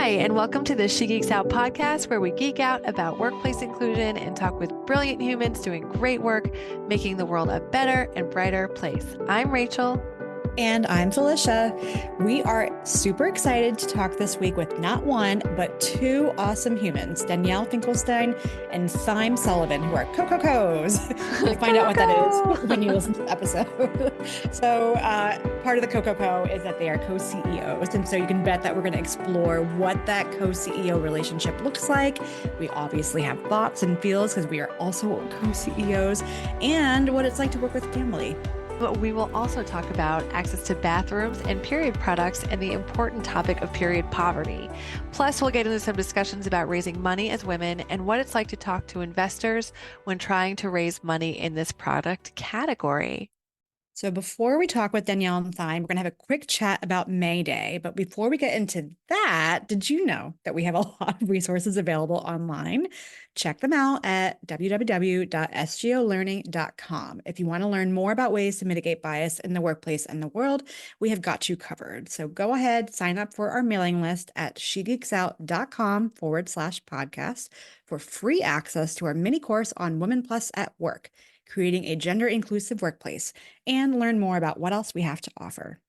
Hi, and welcome to the She Geeks Out podcast, where we geek out about workplace inclusion and talk with brilliant humans doing great work, making the world a better and brighter place. I'm Rachel. And I'm Felicia. We are super excited to talk this week with not one, but two awesome humans, Denielle Finkelstein and Thyme Sullivan, who are co-co-cos. You'll find out what that is when you listen to the episode. So part of the co-co-co is that they are co-CEOs. And so you can bet that we're going to explore what that co-CEO relationship looks like. We obviously have thoughts and feels because we are also co-CEOs, and what it's like to work with family. But we will also talk about access to bathrooms and period products and the important topic of period poverty. Plus, we'll get into some discussions about raising money as women and what it's like to talk to investors when trying to raise money in this product category. So before we talk with Denielle and Thyme, we're going to have a quick chat about May Day. But before we get into that, did you know that we have a lot of resources available online? Check them out at www.sgolearning.com. If you want to learn more about ways to mitigate bias in the workplace and the world, we have got you covered. So go ahead, sign up for our mailing list at shegeeksout.com/podcast for free access to our mini course on Women Plus at Work, creating a gender-inclusive workplace, and learn more about what else we have to offer.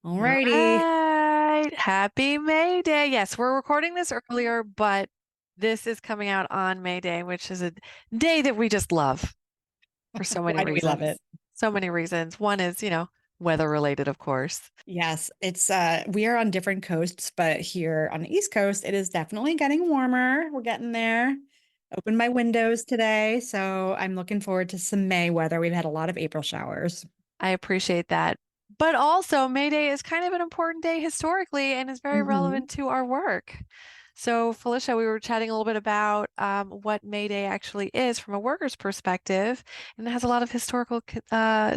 All righty. Right. Happy May Day. Yes, we're recording this earlier, but this is coming out on May Day, which is a day that we just love for so many reasons. Why do we love it? So many reasons. One is, weather related, of course. Yes, it's we are on different coasts, but here on the East Coast, it is definitely getting warmer. We're getting there. Opened my windows today, so I'm looking forward to some May weather. We've had a lot of April showers. I appreciate that. But also, May Day is kind of an important day historically and is very relevant to our work. So, Felicia, we were chatting a little bit about what May Day actually is from a worker's perspective, and it has a lot of historical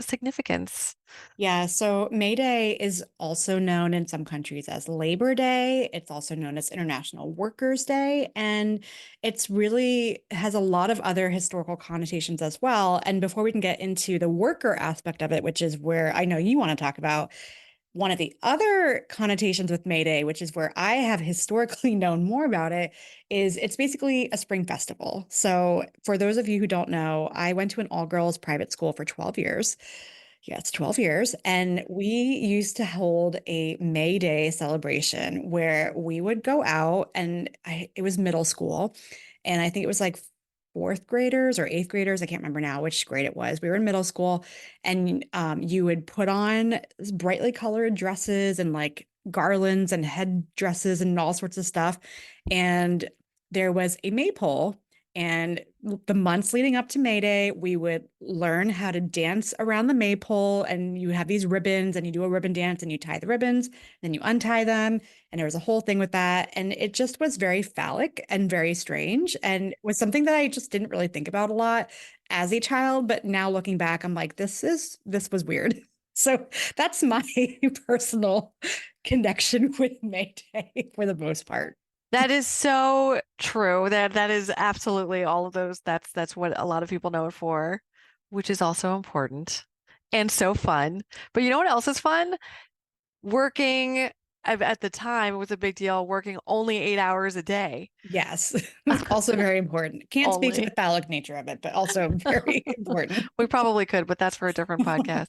significance. Yeah, so May Day is also known in some countries as Labor Day. It's also known as International Workers' Day, and it's really has a lot of other historical connotations as well. And before we can get into the worker aspect of it, which is where I know you want to talk about, one of the other connotations with May Day, which is where I have historically known more about it, is it's basically a spring festival. So for those of you who don't know, I went to an all-girls private school for 12 years. Yes, 12 years. And we used to hold a May Day celebration where we would go out, and it was middle school. And I think it was like fourth graders or eighth graders. I can't remember now which grade it was. We were in middle school, and you would put on brightly colored dresses and like garlands and head dresses and all sorts of stuff. And there was a maypole. And the months leading up to May Day, we would learn how to dance around the maypole, and you have these ribbons, and you do a ribbon dance, and you tie the ribbons, then you untie them, and there was a whole thing with that. And it just was very phallic and very strange, and was something that I just didn't really think about a lot as a child. But now looking back, I'm like, this was weird. So that's my personal connection with May Day for the most part. That is so true. That is absolutely all of those. That's what a lot of people know it for, which is also important and so fun. But you know what else is fun? Working at the time, it was a big deal, working only 8 hours a day. Yes, it's also very important. Can't speak to the phallic nature of it, but also very important. We probably could, but that's for a different podcast.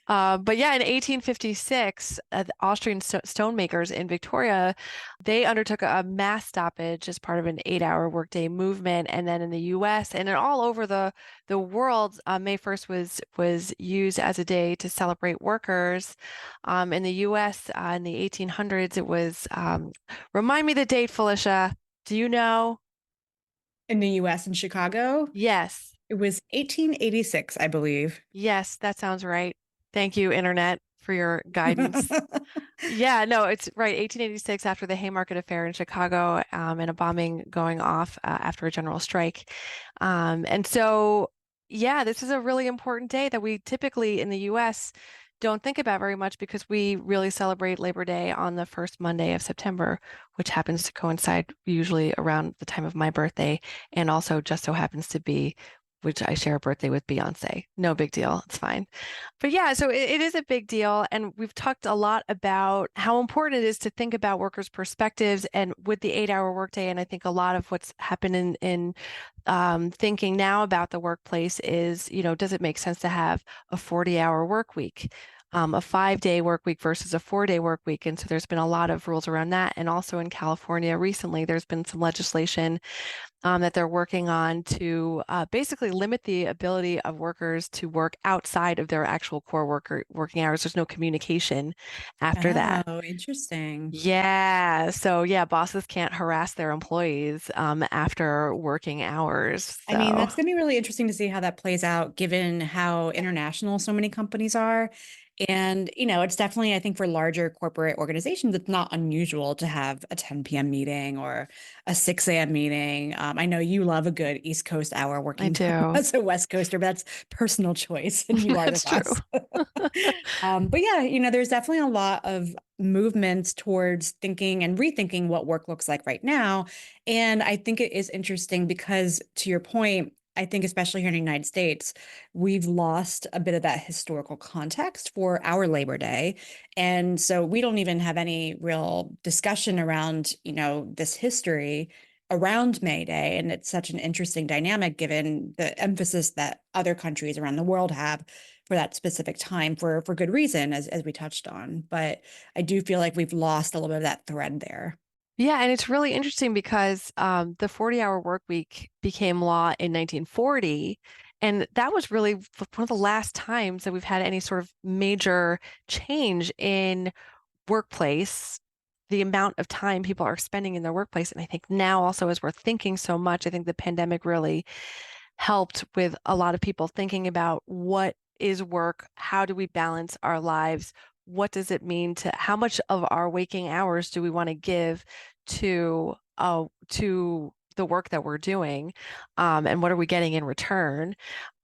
But yeah, in 1856, the Austrian stonemakers in Victoria, they undertook a mass stoppage as part of an 8-hour workday movement. And then in the U.S. and all over the world, May 1st was used as a day to celebrate workers. In the U.S. In the 1800s, it was, remind me the date, Felicia. Do you know? In the U.S. in Chicago? Yes. It was 1886, I believe. Yes, that sounds right. Thank you, Internet, for your guidance. Yeah, no, it's right. 1886, after the Haymarket Affair in Chicago, and a bombing going off after a general strike. And so, yeah, this is a really important day that we typically in the U.S. don't think about very much, because we really celebrate Labor Day on the first Monday of September, which happens to coincide usually around the time of my birthday, and also just so happens to be which I share a birthday with Beyonce. No big deal. It's fine. But yeah, so it is a big deal. And we've talked a lot about how important it is to think about workers' perspectives and with the 8-hour workday. And I think a lot of what's happened in thinking now about the workplace is, does it make sense to have a 40-hour work week? A 5-day work week versus a 4-day work week. And so there's been a lot of rules around that. And also in California recently, there's been some legislation that they're working on to basically limit the ability of workers to work outside of their actual core working hours. There's no communication after that. Oh, interesting. Yeah. So yeah, bosses can't harass their employees after working hours. I mean, So that's going to be really interesting to see how that plays out, given how international so many companies are. And, it's definitely, I think for larger corporate organizations, it's not unusual to have a 10 p.m. meeting or a 6 a.m. meeting. I know you love a good East Coast hour I working do. as a West Coaster, but that's personal choice, and you are the That's true. boss. But yeah, there's definitely a lot of movements towards thinking and rethinking what work looks like right now. And I think it is interesting because, to your point, I think especially here in the United States, we've lost a bit of that historical context for our Labor Day. And so we don't even have any real discussion around, this history around May Day. And it's such an interesting dynamic given the emphasis that other countries around the world have for that specific time for good reason, as we touched on. But I do feel like we've lost a little bit of that thread there. Yeah, and it's really interesting because the 40-hour work week became law in 1940. And that was really one of the last times that we've had any sort of major change in workplace, the amount of time people are spending in their workplace. And I think now also as we're thinking so much, I think the pandemic really helped with a lot of people thinking about what is work, how do we balance our lives, what does it mean to how much of our waking hours do we want to give to the work that we're doing, and what are we getting in return?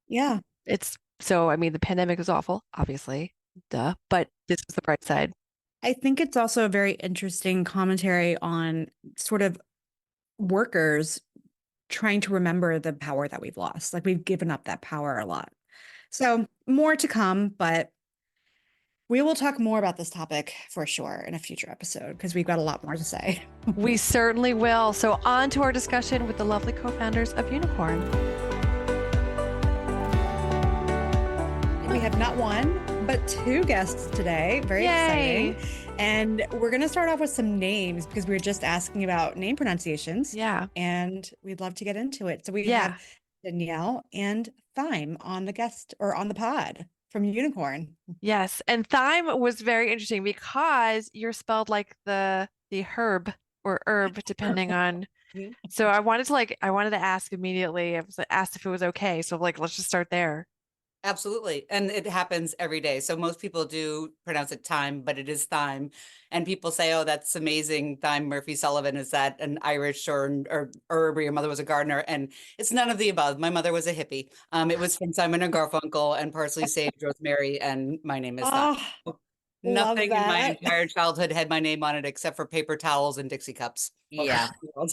Yeah. It's so I mean the pandemic is awful, obviously, duh, but this is the bright side. I think it's also a very interesting commentary on sort of workers trying to remember the power that we've lost. Like we've given up that power a lot. So more to come, but we will talk more about this topic for sure in a future episode because we've got a lot more to say. We certainly will. So on to our discussion with the lovely co-founders of Unicorn. We have not one, but two guests today. Very Yay. exciting. And we're going to start off with some names because we were just asking about name pronunciations. Yeah. And we'd love to get into it. So we Yeah. have Denielle and Thyme on the guest or on the pod from Unicorn. Yes. And thyme was very interesting because you're spelled like the herb or herb, depending on. So I wanted to ask immediately. I was asked if it was okay. So like, let's just start there. Absolutely. And it happens every day. So most people do pronounce it thyme, but it is thyme. And people say, oh, that's amazing. Thyme Murphy Sullivan. Is that an Irish or herb, or your mother was a gardener? And it's none of the above. My mother was a hippie. It was from Simon and Garfunkel and parsley, sage, rosemary. And my name is Thyme. Oh, love Nothing in my that. entire childhood had my name on it except for paper towels and Dixie cups. Yeah.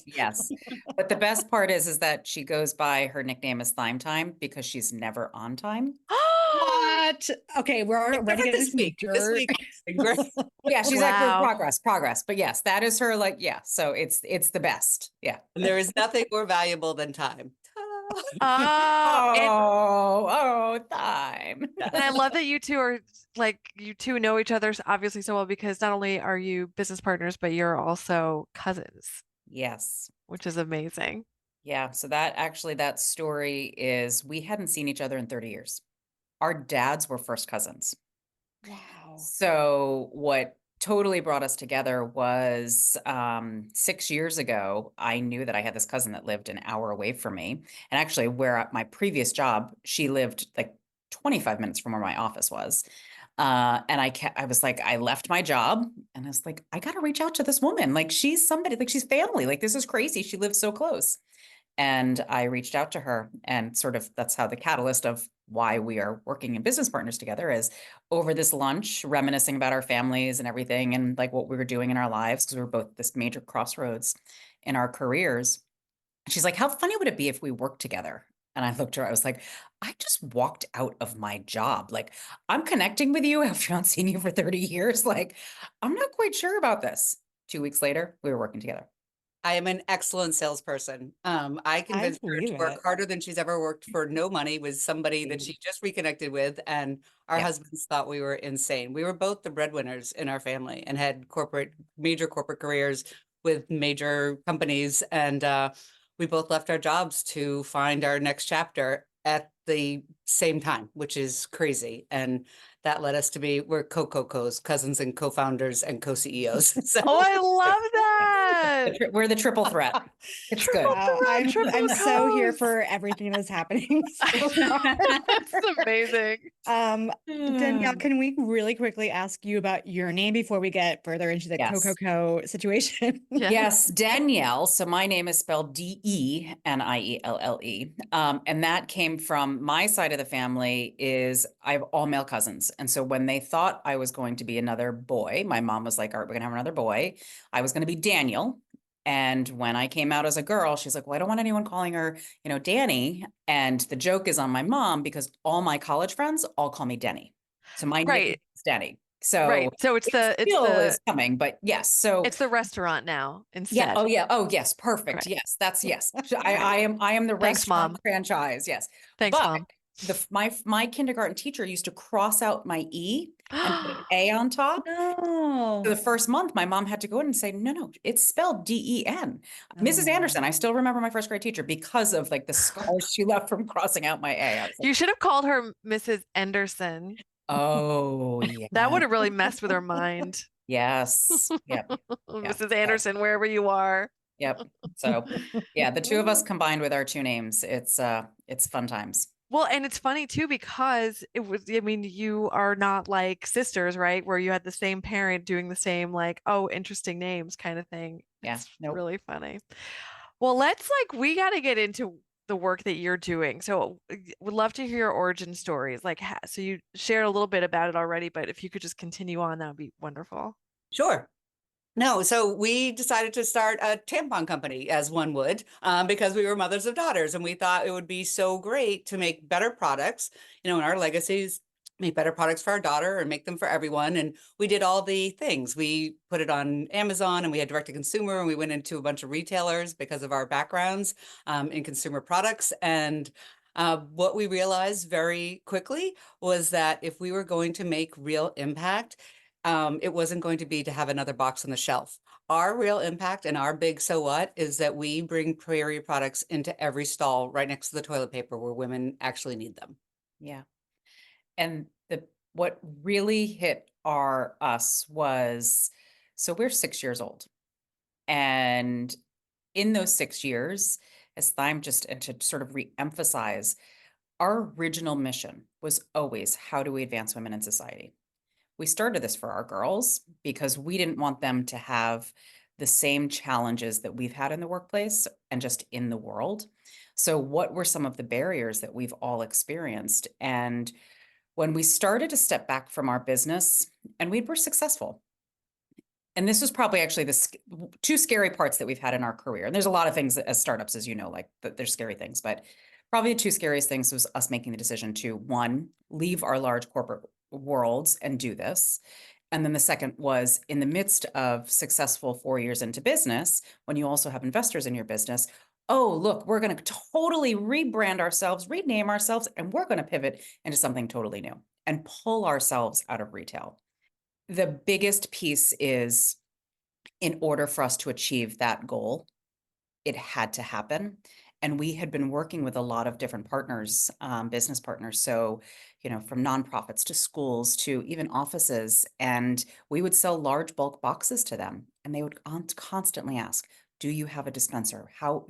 Yes. But the best part is that she goes by her nickname is Thyme Time because she's never on time. What? Okay, we're already getting this some week. This dirt. week. Yeah, she's like Wow. progress. But yes, that is her so it's the best. Yeah. And there is nothing more valuable than time. Oh, Time. and I love that you two know each other obviously so well because not only are you business partners, but you're also cousins, Yes. which is amazing. Yeah. So that story is we hadn't seen each other in 30 years. Our dads were first cousins. Wow. So what totally brought us together was 6 years ago, I knew that I had this cousin that lived an hour away from me. And actually, where at my previous job, she lived like 25 minutes from where my office was. And I was like, I left my job and I was like, I got to reach out to this woman. Like, she's somebody, like, she's family. Like, this is crazy. She lives so close. And I reached out to her, and sort of that's how the catalyst of why we are working in business partners together is over this lunch, reminiscing about our families and everything and like what we were doing in our lives because we were both this major crossroads in our careers. She's like, how funny would it be if we worked together? And I looked at her, I was like, I just walked out of my job. Like, I'm connecting with you after not seeing you for 30 years. Like, I'm not quite sure about this. 2 weeks later, we were working together. I am an excellent salesperson. I convinced her believe to work it. harder than she's ever worked for no money with somebody that she just reconnected with, and our Yeah. husbands thought we were insane. We were both the breadwinners in our family and had major corporate careers with major companies, and we both left our jobs to find our next chapter at the same time, which is crazy. And that led us to we're co-co-cos, cousins and co-founders and co-CEOs. So Oh, I love that. We're the triple threat. It's Triple good. Wow, threat, triple I'm so here codes. for everything that's happening so far. That's amazing. Danielle, can we really quickly ask you about your name before we get further into the Yes. Co situation? Yeah. Yes, Denielle. So my name is spelled Denielle. And that came from my side of the family is I have all male cousins. And so when they thought I was going to be another boy, my mom was like, all right, we're going to have another boy. I was going to be Daniel. And when I came out as a girl, she's like, well, I don't want anyone calling her, Danny. And the joke is on my mom because all my college friends all call me Denny. So my nickname Right. is Denny. So Right. So it's it still the is coming, but yes. So it's the restaurant now yeah. instead. Oh yeah. Oh yes. Perfect. Right. Yes. That's yes. I am the Thanks, restaurant Mom. franchise. Yes. Thanks, But Mom. my kindergarten teacher used to cross out my E and put an A on top. No. So the first month, my mom had to go in and say, no, it's spelled DEN. Mrs. Anderson, I still remember my first grade teacher because of like the scars she left from crossing out my A. I was like, You should have called her Mrs. Anderson. oh yeah. That would have really messed with her mind. Yes. Yep. Mrs. Anderson, wherever you are. Yep. So yeah, the two of us combined with our two names, it's fun times. Well, and it's funny too because you are not like sisters, right? Where you had the same parent doing the same, like, oh, interesting names kind of thing. Yeah. It's Nope. really funny. Well, we got to get into the work that you're doing. So would love to hear your origin stories. Like, so you shared a little bit about it already, but if you could just continue on, that would be wonderful. sure. No, so we decided to start a tampon company, as one would, because we were mothers of daughters, and we thought it would be so great to make better products, in our legacies, make better products for our daughter and make them for everyone. And we did all the things. We put it on Amazon, and we had direct to consumer, and we went into a bunch of retailers because of our backgrounds in consumer products. And what we realized very quickly was that if we were going to make real impact, it wasn't going to be to have another box on the shelf. Our real impact and our big so what is that we bring Prairie products into every stall right next to the toilet paper where women actually need them. Yeah. And what really hit us was, so we're 6 years old. And in those 6 years, as Thyme and to sort of re-emphasize, our original mission was always, how do we advance women in society? We started this for our girls because we didn't want them to have the same challenges that we've had in the workplace and just in the world. So what were some of the barriers that we've all experienced? And when we started to step back from our business, and we were successful, and this was probably actually the two scary parts that we've had in our career. And there's a lot of things as startups, as you know, like there's scary things, but probably the two scariest things was us making the decision to, one, leave our large corporate worlds and do this. And then the second was in the midst of successful 4 years into business, when you also have investors in your business, oh, look, we're going to totally rebrand ourselves, rename ourselves, and we're going to pivot into something totally new and pull ourselves out of retail. The biggest piece is, in order for us to achieve that goal, it had to happen. And we had been working with a lot of different partners, business partners. So, from nonprofits to schools to even offices. And we would sell large bulk boxes to them. And they would constantly ask, do you have a dispenser? How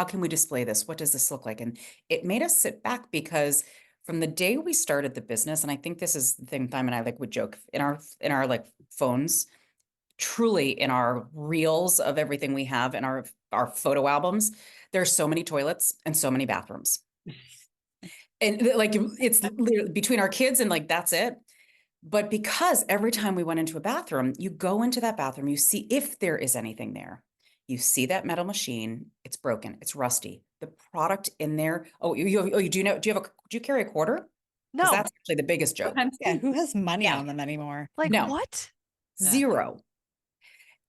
can we display this? What does this look like? And it made us sit back because from the day we started the business, and I think this is the thing Thyme and I would joke in our like phones, truly in our reels of everything we have in our photo albums, there's so many toilets and so many bathrooms. And like, it's literally between our kids and like, that's it. But because every time we went into a bathroom, you go into that bathroom, you see if there is anything there. You see that metal machine, it's broken, it's rusty. The product in there. Oh, do you carry a quarter? Because No, that's actually the biggest joke. Yeah, who has money Yeah. on them anymore? like No. what? Zero.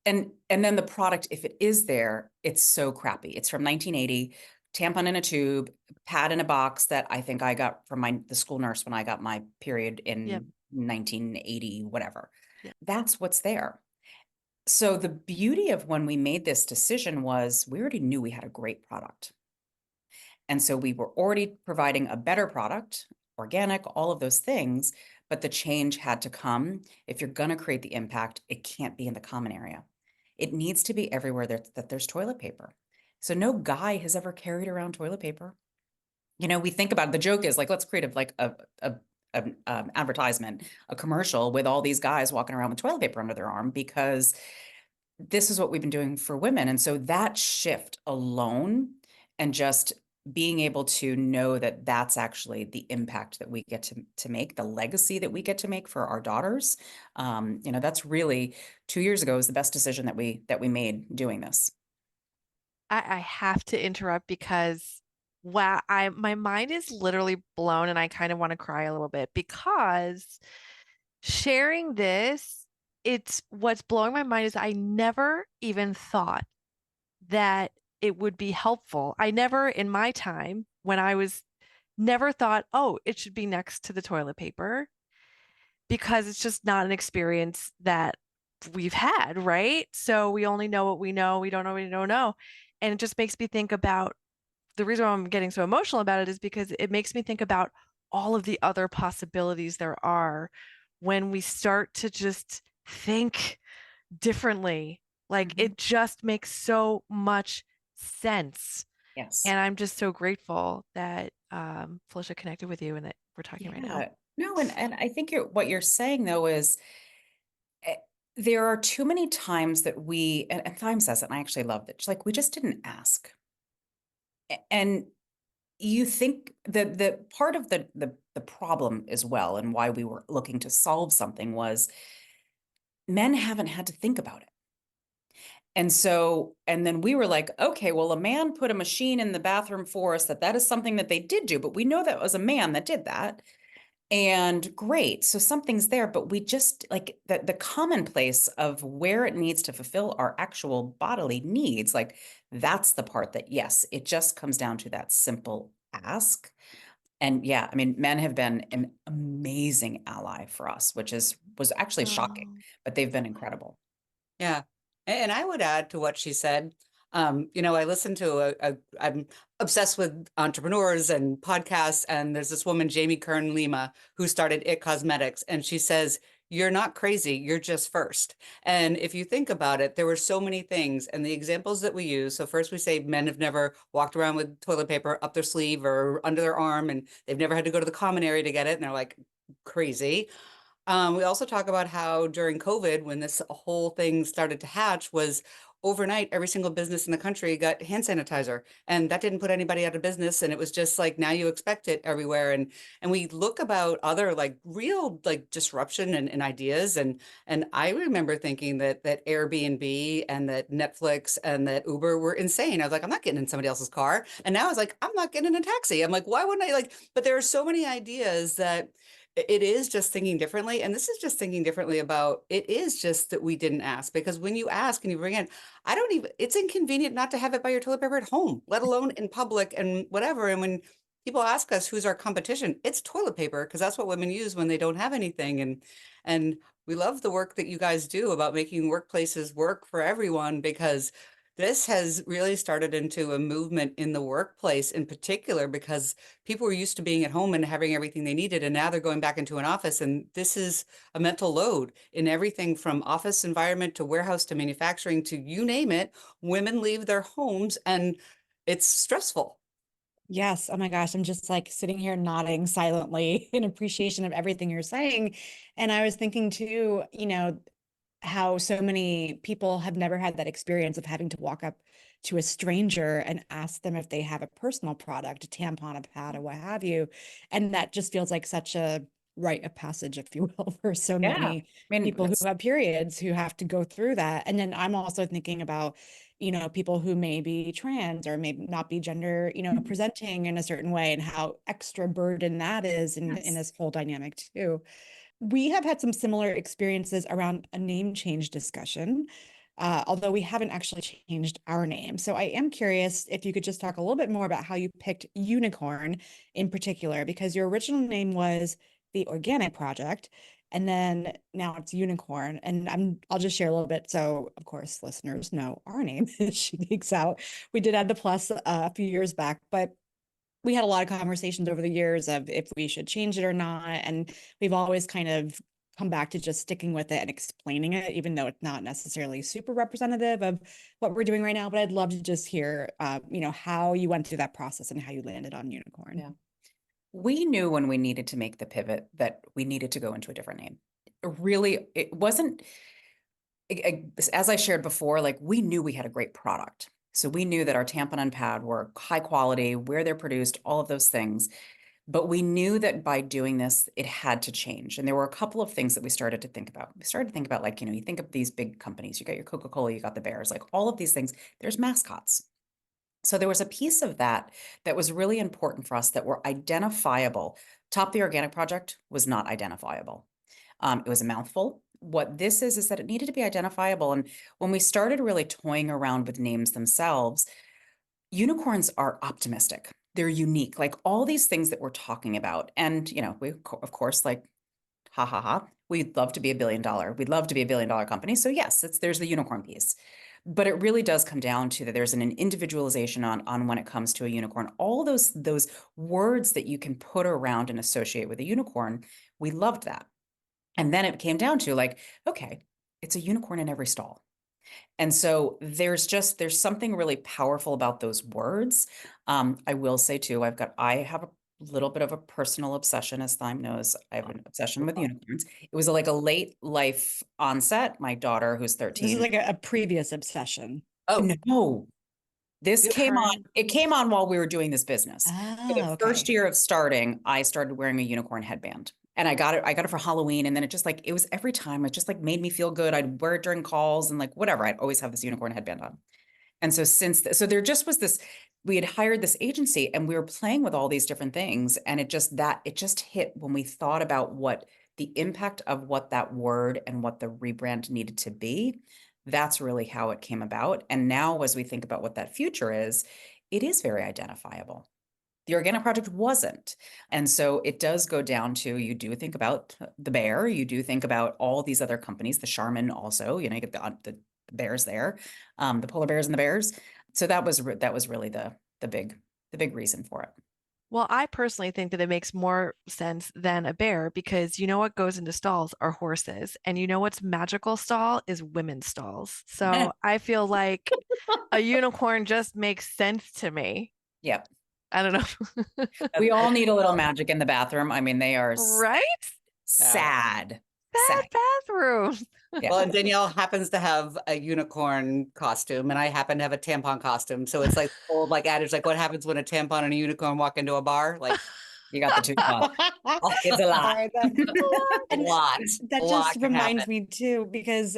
And then the product, if it is there, it's so crappy. It's from 1980, tampon in a tube, pad in a box that I think I got from the school nurse when I got my period in Yep. 1980, whatever. Yep. That's what's there. So the beauty of when we made this decision was we already knew we had a great product. And so we were already providing a better product, organic, all of those things, but the change had to come. If you're going to create the impact, it can't be in the common area. It needs to be everywhere that there's toilet paper. So no guy has ever carried around toilet paper. You know, we think about it, the joke is like, let's create like an advertisement, a commercial with all these guys walking around with toilet paper under their arm, because this is what we've been doing for women. And so that shift alone, and just being able to know that that's actually the impact that we get to make, the legacy that we get to make for our daughters. You know, that's really 2 years ago was the best decision that we made doing this. I have to interrupt because wow, my mind is literally blown and I kind of want to cry a little bit because sharing this, it's what's blowing my mind is I never even thought that it would be helpful. I never in my time when I was never thought, oh, it should be next to the toilet paper because it's just not an experience that we've had, right? So we only know what we know. We don't know what we don't know. And it just makes me think about the reason why I'm getting so emotional about it is because it makes me think about all of the other possibilities there are when we start to just think differently. Like it just makes so much sense. Yes. And I'm just so grateful that Felicia connected with you and that we're talking right now. No, and I think what you're saying though is there are too many times that and Thyme says it, and I actually loved it. She's like, we just didn't ask. And you think that the part of the problem as well, and why we were looking to solve something, was men haven't had to think about it. And so, and then we were like, okay, well, a man put a machine in the bathroom for us, that is something that they did do, but we know that was a man that did that. And great, so something's there, but we just like the commonplace of where it needs to fulfill our actual bodily needs. Like that's the part that, yes, it just comes down to that simple ask. And yeah, I mean, men have been an amazing ally for us, which was actually shocking, but they've been incredible. Yeah. And I would add to what she said. You know, I listen to I'm obsessed with entrepreneurs and podcasts, and there's this woman, Jamie Kern Lima, who started It Cosmetics, and she says, you're not crazy, you're just first. And if you think about it, there were so many things, and the examples that we use. So first we say men have never walked around with toilet paper up their sleeve or under their arm, and they've never had to go to the common area to get it, and they're like, crazy. We also talk about how during COVID, when this whole thing started to hatch, was overnight, every single business in the country got hand sanitizer, and that didn't put anybody out of business. And it was just like, now you expect it everywhere. And we look about other like real like disruption and ideas. And I remember thinking that Airbnb and that Netflix and that Uber were insane. I was like, I'm not getting in somebody else's car. And now I was like, I'm not getting in a taxi. I'm like, why wouldn't I like, but there are so many ideas that it is just thinking differently. And this is just thinking differently about, it is just that we didn't ask, because when you ask and you bring in, it's inconvenient not to have it by your toilet paper at home, let alone in public and whatever. And when people ask us who's our competition, it's toilet paper, because that's what women use when they don't have anything. And we love the work that you guys do about making workplaces work for everyone, because this has really started into a movement in the workplace in particular, because people were used to being at home and having everything they needed. And now they're going back into an office. And this is a mental load in everything from office environment to warehouse to manufacturing to you name it. Women leave their homes and it's stressful. Yes. Oh my gosh. I'm just like sitting here nodding silently in appreciation of everything you're saying. And I was thinking too, you know, how so many people have never had that experience of having to walk up to a stranger and ask them if they have a personal product, a tampon, a pad, or what have you. And that just feels like such a rite of passage, if you will, for so many I mean, people who have periods who have to go through that. And then I'm also thinking about, people who may be trans or may not be gender, presenting in a certain way, and how extra burden that is in Yes. this whole dynamic too. We have had some similar experiences around a name change discussion, although we haven't actually changed our name. So I am curious if you could just talk a little bit more about how you picked Unicorn in particular, because your original name was The Organic Project, and then now it's Unicorn. And I'll just share a little bit. So of course, listeners know our name is She Geeks Out. We did add the plus a few years back, but we had a lot of conversations over the years of if we should change it or not. And we've always kind of come back to just sticking with it and explaining it, even though it's not necessarily super representative of what we're doing right now. But I'd love to just hear, how you went through that process and how you landed on Unicorn. Yeah. We knew when we needed to make the pivot that we needed to go into a different name. Really, it wasn't, as I shared before, like we knew we had a great product. So we knew that our tampon and pad were high quality, where they're produced, all of those things. But we knew that by doing this, it had to change. And there were a couple of things that we started to think about. We started to think about, like, you think of these big companies, you got your Coca-Cola, you got the Bears, like all of these things, there's mascots. So there was a piece of that that was really important for us that were identifiable. Top the Organic Project was not identifiable. It was a mouthful. What this is that it needed to be identifiable. And when we started really toying around with names themselves, unicorns are optimistic. They're unique, like all these things that we're talking about. And, we, of course, like, ha ha ha, we'd love to be $1 billion. We'd love to be $1 billion company. So yes, there's the unicorn piece. But it really does come down to that there's an individualization on when it comes to a unicorn. All those words that you can put around and associate with a unicorn, we loved that. And then it came down to like, okay, it's a unicorn in every stall. And so there's something really powerful about those words. I will say too, I have a little bit of a personal obsession, as Thyme knows. I have an obsession with unicorns. It was like a late life onset. My daughter, who's 13. This is like a previous obsession. Oh, No, this Good came on. current. It came on while we were doing this business. For the first Okay. year of starting, I started wearing a unicorn headband. And I got it for Halloween. And then it was every time, it just like made me feel good. I'd wear it during calls and like whatever. I'd always have this unicorn headband on. And so so there just was this, we had hired this agency and we were playing with all these different things. And it just hit when we thought about what the impact of what that word and what the rebrand needed to be. That's really how it came about. And now as we think about what that future is, it is very identifiable. The Organic Project wasn't. And so it does go down to, you do think about the bear, you do think about all these other companies, the Charmin also, you get the bears there, the polar bears and the bears. So that was really the big reason for it. Well, I personally think that it makes more sense than a bear because what goes into stalls are horses. And what's magical stall is women's stalls. So I feel like a unicorn just makes sense to me. Yep. I don't know. We all need a little magic in the bathroom. I mean, they are Right? sad. Bad bathroom. Yeah. well, and Denielle happens to have a unicorn costume, and I happen to have a tampon costume. So it's like old adage, like what happens when a tampon and a unicorn walk into a bar? Like You got the two spots. It's a lot. Sorry, a lot. That A lot just can reminds happen. me too, because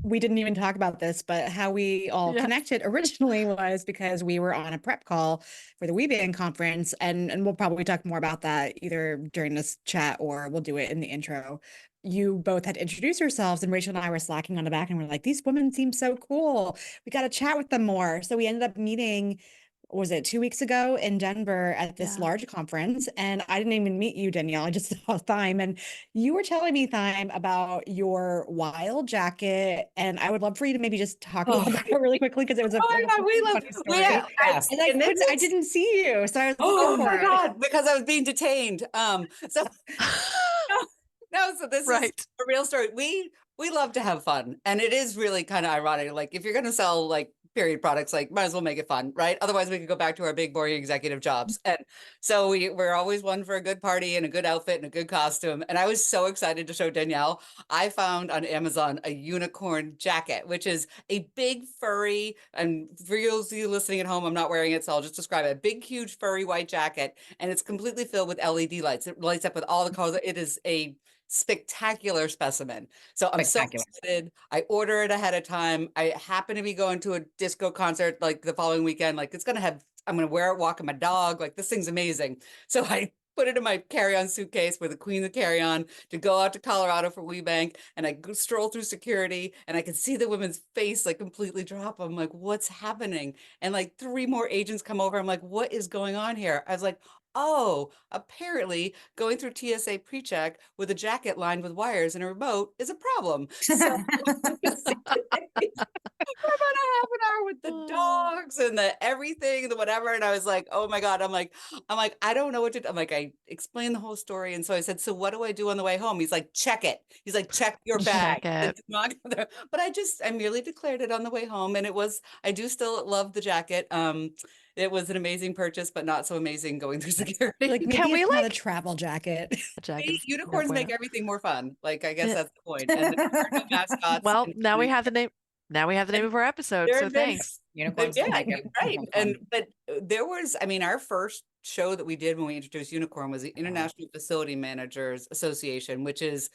we didn't even talk about this, but how we all Yeah. connected originally was because we were on a prep call for the WeBand conference, and we'll probably talk more about that either during this chat or we'll do it in the intro. You both had introduced yourselves, and Rachel and I were slacking on the back, and we're like, these women seem so cool. We got to chat with them more. So we ended up meeting, was it 2 weeks ago in Denver at this Yeah. large conference? And I didn't even meet you, Denielle. I just saw Thyme, and you were telling me, Thyme, about your wild jacket. And I would love for you to maybe just talk about that really quickly, because it was a Oh my God, we love funny story. yeah, Yes. And I didn't see you, so I was Oh looking for my it. God, because I was being detained. So no, so this is Right. a real story. We love to have fun, and it is really kind of ironic. Like if you're going to sell like period products, like might as well make it fun, right? Otherwise, we could go back to our big boring executive jobs. And so we're always one for a good party and a good outfit and a good costume. And I was so excited to show Denielle. I found on Amazon a unicorn jacket, which is a big furry. And for you listening at home, I'm not wearing it, so I'll just describe it: a big, huge furry white jacket, and it's completely filled with LED lights. It lights up with all the colors. It is a spectacular specimen. So I'm so Spectacular. excited. I order it ahead of time. I happen to be going to a disco concert like the following weekend. Like I'm going to wear it walking my dog. Like this thing's amazing. So I put it in my carry-on suitcase with the queen of carry-on to go out to Colorado for WeBank. And I stroll through security and I can see the woman's face like completely drop. I'm like, what's happening? And like 3 more agents come over. I'm like, what is going on here? I was like, oh, apparently going through TSA pre-check with a jacket lined with wires and a remote is a problem. So for about a half an hour with the dogs and the everything, the whatever. And I was like, oh my God. I'm like, I don't know what to do. I'm like, I explained the whole story. And so I said, so what do I do on the way home? He's like, check it. He's like, check your bag. Check it. But I merely declared it on the way home. And I do still love the jacket. It was an amazing purchase, but not so amazing going through security. Like maybe Can we it's not a like travel jacket. jackets? No Unicorns make bueno. everything more fun. Like, I guess Yeah. that's the point. And there are no mascots. Well, and now we have the name. Now we have the name of our episode. there So have been thanks. Unicorns yeah, make you're everything right. more And fun. but there was, I mean, our first show that we did when we introduced Unicorn was the Uh-huh. International Facility Managers Association, which is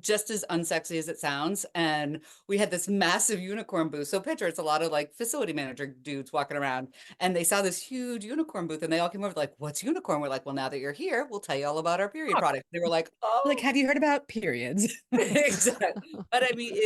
just as unsexy as it sounds. And we had this massive unicorn booth. So picture it's a lot of like facility manager dudes walking around, and they saw this huge unicorn booth, and they all came over like, "What's unicorn?" We're like, "Well, now that you're here, we'll tell you all about our period Oh, product." They were like, Like, "Oh." have you heard about periods? Exactly. But I mean,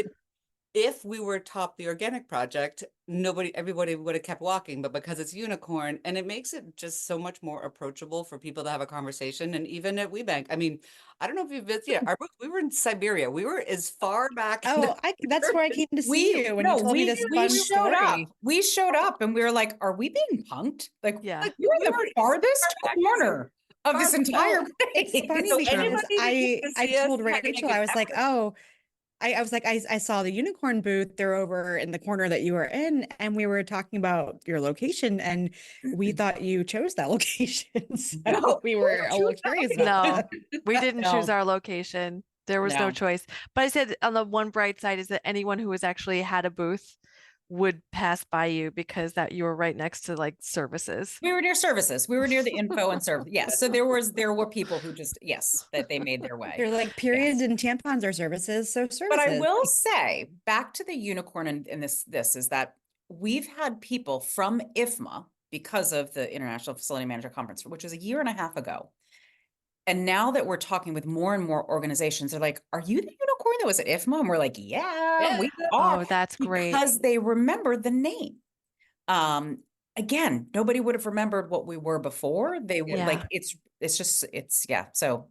if we were top the organic project, everybody would have kept walking, but because it's unicorn, and it makes it just so much more approachable for people to have a conversation. And even at WeBank, I mean, I don't know if you've visited our booth, we were in Siberia. We were as far back in Oh, that's where I came to see you when you told me this we fun showed up. story. We showed up and we were like, are we being punked? Like, Yeah. like, you're we in were the farthest far back. corner of this Far- entire Well, it's place. funny So because anybody that came to I see us told had to make Rachel, an I was like, effort. oh, I was like, I saw the unicorn booth. They're over in the corner that you were in, and we were talking about your location, and we thought you chose that location. So No, we we were don't a choose little that curious location. about No, that. we didn't choose No, our location. There was no no. choice. But I said on the one bright side is that anyone who was actually had a booth would pass by you because that you were right next to like services. We were near services. We were near the info and service. Yes. So there were people who just, yes, that they made their way. They're like Yes. periods and tampons are services, so But I services. will say, back to the unicorn and this is that we've had people from IFMA because of the International Facility Manager Conference, which was a year and a half ago. And now that we're talking with more and more organizations, they're like, are you the unicorn that was at IFMA? And we're like, yeah, we are, Oh, that's great. because they remember the name. Again, nobody would have remembered what we were before. They would Yeah. like, it's just, yeah. So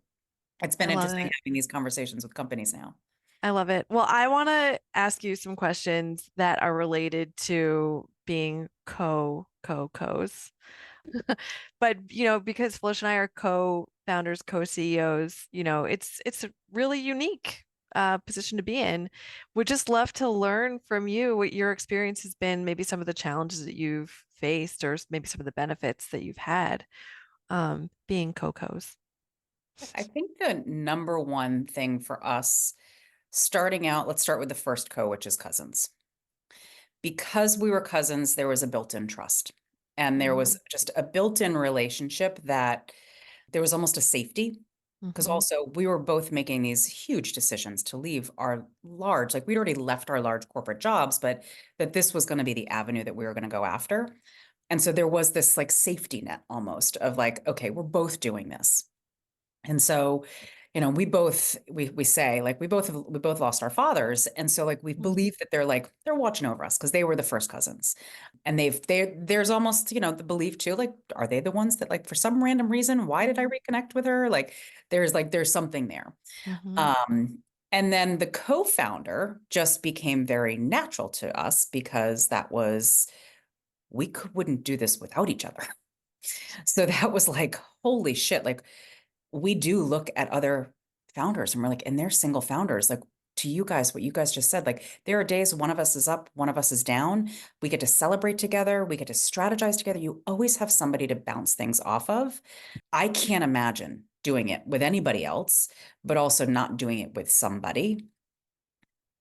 it's been I love interesting it. having these conversations with companies now. I love it. Well, I want to ask you some questions that are related to being co-cos. But, because Felicia and I are co-founders, co-CEOs, it's a really unique position to be in. Would just love to learn from you what your experience has been, maybe some of the challenges that you've faced, or maybe some of the benefits that you've had being co-cos. I think the number one thing for us starting out, let's start with the first co, which is cousins. Because we were cousins, there was a built-in trust. And there was just a built-in relationship that there was almost a safety. Because Mhm. also we were both making these huge decisions to leave our large, like we'd already left our large corporate jobs, but that this was going to be the avenue that we were going to go after. And so there was this like safety net almost of like, okay, we're both doing this. And so, we say like we both lost our fathers. And so like we believe that they're watching over us because they were the first cousins. And there's almost, the belief too, like, are they the ones that like for some random reason, why did I reconnect with her? Like there's something there. Mhm. And then the co-founder just became very natural to us because wouldn't do this without each other. So that was like, holy shit. Like we do look at other founders and we're like, and they're single founders, like to you guys, what you guys just said, like there are days one of us is up, one of us is down. We get to celebrate together. We get to strategize together. You always have somebody to bounce things off of. I can't imagine doing it with anybody else, but also not doing it with somebody.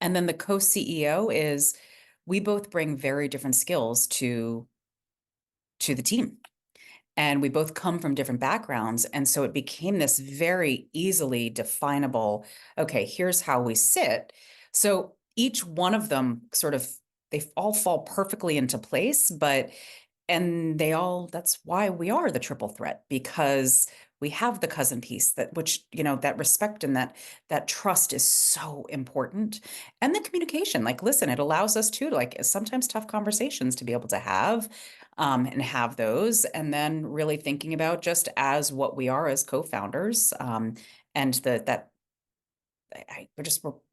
And then the co-CEO is we both bring very different skills to the team. And we both come from different backgrounds. And so it became this very easily definable, okay, here's how we sit. So each one of them sort of, they all fall perfectly into place, and that's why we are the triple threat, because we have the cousin piece, that which, that respect and that trust is so important. And the communication, like, listen, it allows us to, like, sometimes tough conversations to be able to have, and have those, and then really thinking about just as what we are as co-founders, and we're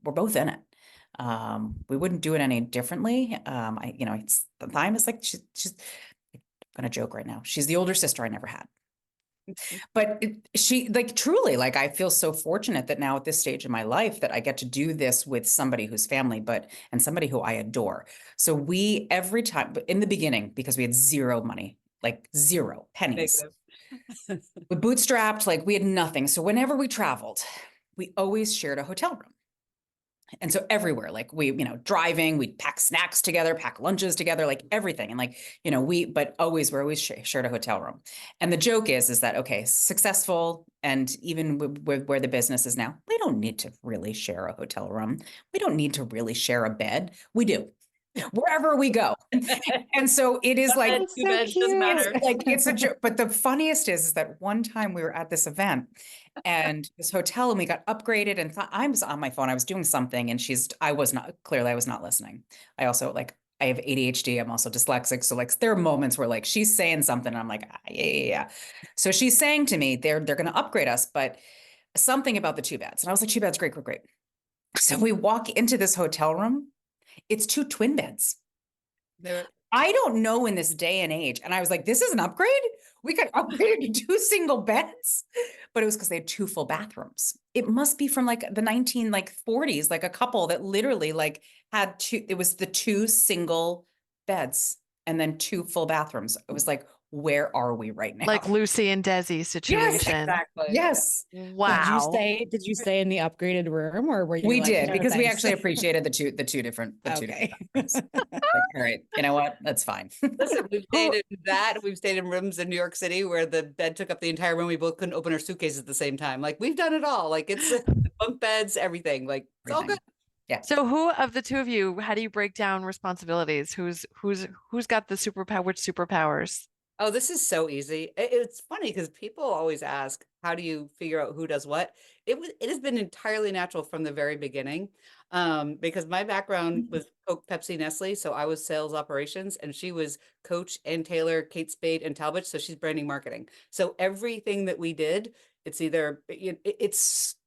both in it. We wouldn't do it any differently. Thyme is like, she's I'm gonna joke right now. She's the older sister I never had. But she, like, truly, like, I feel so fortunate that now at this stage in my life that I get to do this with somebody who's family, and somebody who I adore. So we, every time, but in the beginning, because we had zero money, like 0 pennies, we bootstrapped, like we had nothing. So whenever we traveled, we always shared a hotel room. And so everywhere, like driving, we'd pack snacks together, pack lunches together, like everything. And like, but we're always shared a hotel room. And the joke is that, okay, successful. And even where the business is now, we don't need to really share a hotel room. We don't need to really share a bed. We do. Wherever we go. And so it is like, That's so cute. like, it's a joke. But the funniest is that one time we were at this event and this hotel, and we got upgraded, and I was on my phone, I was doing something, and I was not listening. I also, like, I have ADHD. I'm also dyslexic. So like, there are moments where, like, she's saying something and I'm like, yeah. So she's saying to me, they're going to upgrade us, but something about the 2 beds. And I was like, 2 beds, great, great, great. So we walk into this hotel room. It's 2 twin beds. I don't know in this day and age. And I was like, this is an upgrade? We got upgraded to 2 single beds. But it was because they had 2 full bathrooms. It must be from like the 1940s, like a couple that literally like had 2, it was the 2 single beds and then 2 full bathrooms. It was like, where are we right now? Like Lucy and Desi situation. Yes, exactly. Yes. Wow. Did you stay in the upgraded room, or were you We like, did, "No, because we thanks." actually appreciated the two different Okay. bathrooms. Like, all right, you know what? That's fine. Listen, we've stayed in rooms in New York City where the bed took up the entire room. We both couldn't open our suitcases at the same time. Like, we've done it all. Like, it's bunk beds, everything. Like, it's all good. Yeah. So who of the 2 of you, how do you break down responsibilities? Who's got the which superpowers? Oh, this is so easy. It's funny because people always ask, how do you figure out who does what? It has been entirely natural from the very beginning. Because my background was Coke, Pepsi, Nestle. So I was sales operations, and she was Coach and Taylor, Kate Spade, and Talbot. So she's branding marketing. So everything that we did, it's either,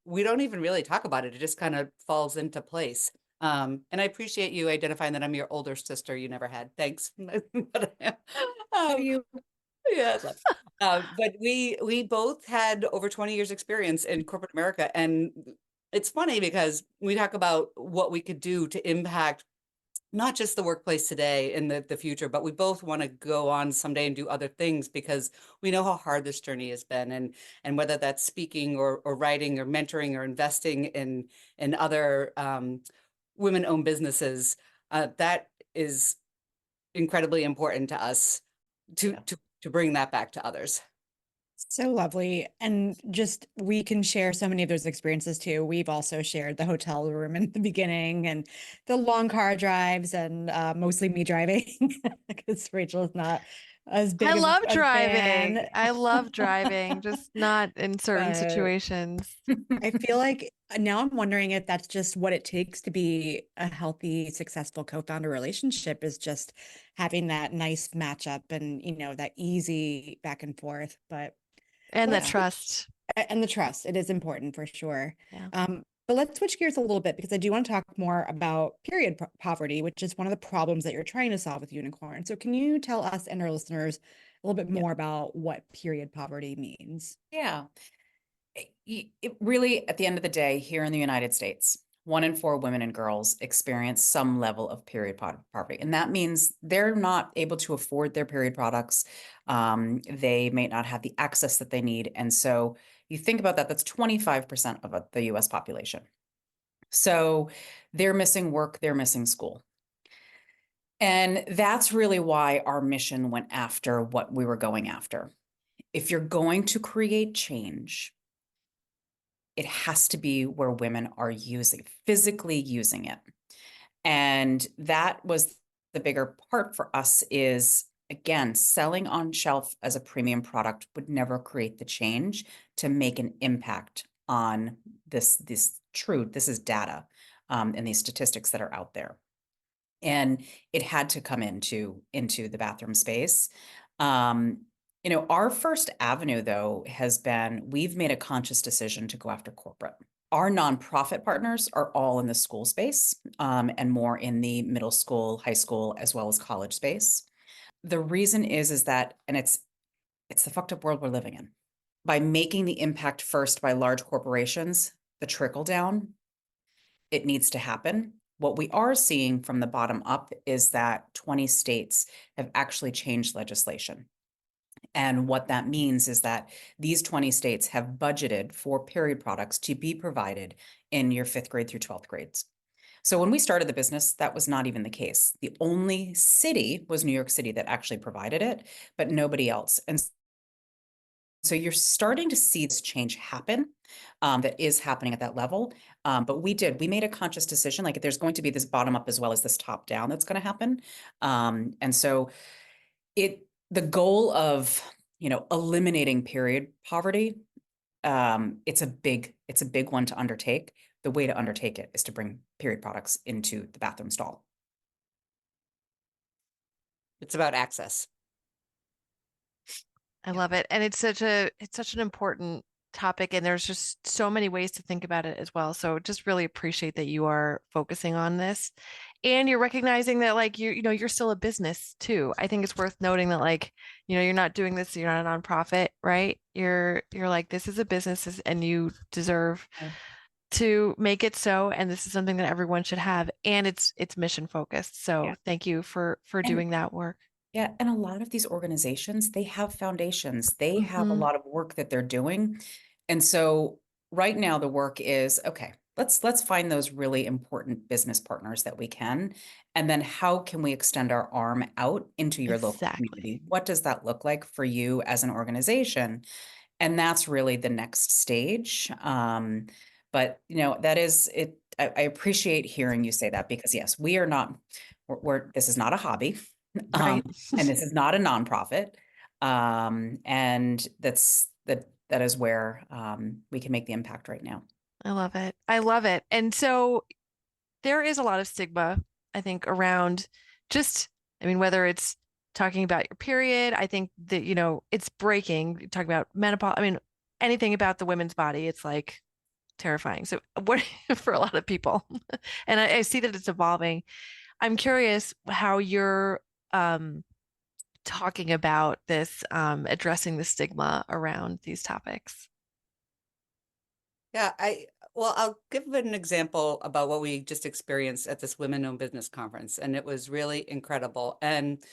we don't even really talk about it. It just kind of falls into place. And I appreciate you identifying that I'm your older sister you never had. Thanks. You Yes. But we both had over 20 years experience in corporate America. And it's funny because we talk about what we could do to impact not just the workplace today and the future, but we both want to go on someday and do other things because we know how hard this journey has been. And whether that's speaking or writing or mentoring or investing in other women-owned businesses, that is incredibly important to us to bring that back to others. So lovely. And just, we can share so many of those experiences too. We've also shared the hotel room in the beginning and the long car drives, and mostly me driving because Rachel is not as big I of love a driving. fan. I love driving, just not in certain But situations. I feel like now I'm wondering if that's just what it takes to be a healthy, successful co-founder relationship, is just having that nice matchup and, that easy back and forth. But And the let's trust. and the trust, it is important for sure. Yeah. But let's switch gears a little bit, because I do want to talk more about period poverty, which is one of the problems that you're trying to solve with Unicorn. So can you tell us and our listeners a little bit more about what period poverty means? Yeah. It really, at the end of the day, here in the United States, 1 in 4 women and girls experience some level of period poverty. And that means they're not able to afford their period products. They may not have the access that they need. And so you think about that, that's 25% of the US population. So they're missing work, they're missing school. And that's really why our mission went after what we were going after. if you're going to create change, it has to be where women are physically using it. And that was the bigger part for us is, again, selling on shelf as a premium product would never create the change to make an impact on this truth. This is data, and these statistics that are out there. And it had to come into the bathroom space. Our first avenue, though, has been we've made a conscious decision to go after corporate. Our nonprofit partners are all in the school space, and more in the middle school, high school, as well as college space. The reason is that, and it's the fucked up world we're living in. By making the impact first by large corporations, the trickle down, it needs to happen. What we are seeing from the bottom up is that 20 states have actually changed legislation. And what that means is that these 20 states have budgeted for period products to be provided in your 5th grade through 12th grades. So when we started the business, that was not even the case. The only city was New York City that actually provided it, but nobody else. And so you're starting to see this change happen, that is happening at that level. But we made a conscious decision, like there's going to be this bottom up as well as this top down that's going to happen. And so the goal of, eliminating period poverty, it's a big one to undertake. The way to undertake it is to bring period products into the bathroom stall. It's about access. I love it. And it's such an important topic, and there's just so many ways to think about it as well. So just really appreciate that you are focusing on this, and you're recognizing that like you're still a business too. I think it's worth noting that like, you're not doing this, you're not a nonprofit, right? You're like, this is a business and you deserve to make it so, and this is something that everyone should have, and it's mission focused. So thank you for doing that work. Yeah, and a lot of these organizations, they have foundations. They have a lot of work that they're doing. And so right now the work is, okay, let's find those really important business partners that we can. And then how can we extend our arm out into your local community? What does that look like for you as an organization? And that's really the next stage. But that is it. I appreciate hearing you say that, because yes, we are not, this is not a hobby. Right. And this is not a nonprofit. And that is where we can make the impact right now. I love it. I love it. And so there is a lot of stigma, I think, around whether it's talking about your period, I think that, it's breaking, talking about menopause, anything about the women's body, it's like terrifying. So what for a lot of people, and I see that it's evolving. I'm curious how you're talking about this, addressing the stigma around these topics. Yeah, I'll give an example about what we just experienced at this Women-Owned Business Conference, and it was really incredible. And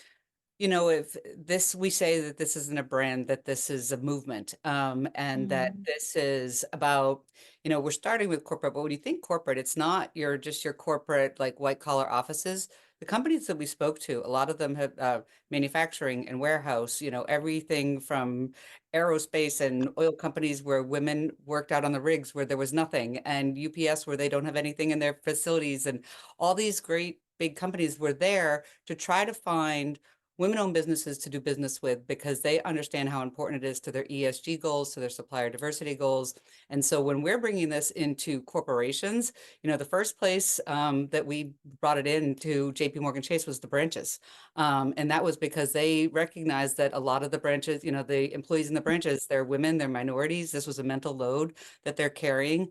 if we say that this isn't a brand, that this is a movement, and that this is about, we're starting with corporate, but when you think corporate, it's not your corporate, like white collar offices. The companies that we spoke to, a lot of them have manufacturing and warehouse, everything from aerospace and oil companies where women worked out on the rigs where there was nothing, and UPS where they don't have anything in their facilities. And all these great big companies were there to try to find women-owned businesses to do business with, because they understand how important it is to their ESG goals, to their supplier diversity goals. And so when we're bringing this into corporations, the first place that we brought it into JP Morgan Chase was the branches. And that was because they recognized that a lot of the branches, the employees in the branches, they're women, they're minorities. This was a mental load that they're carrying.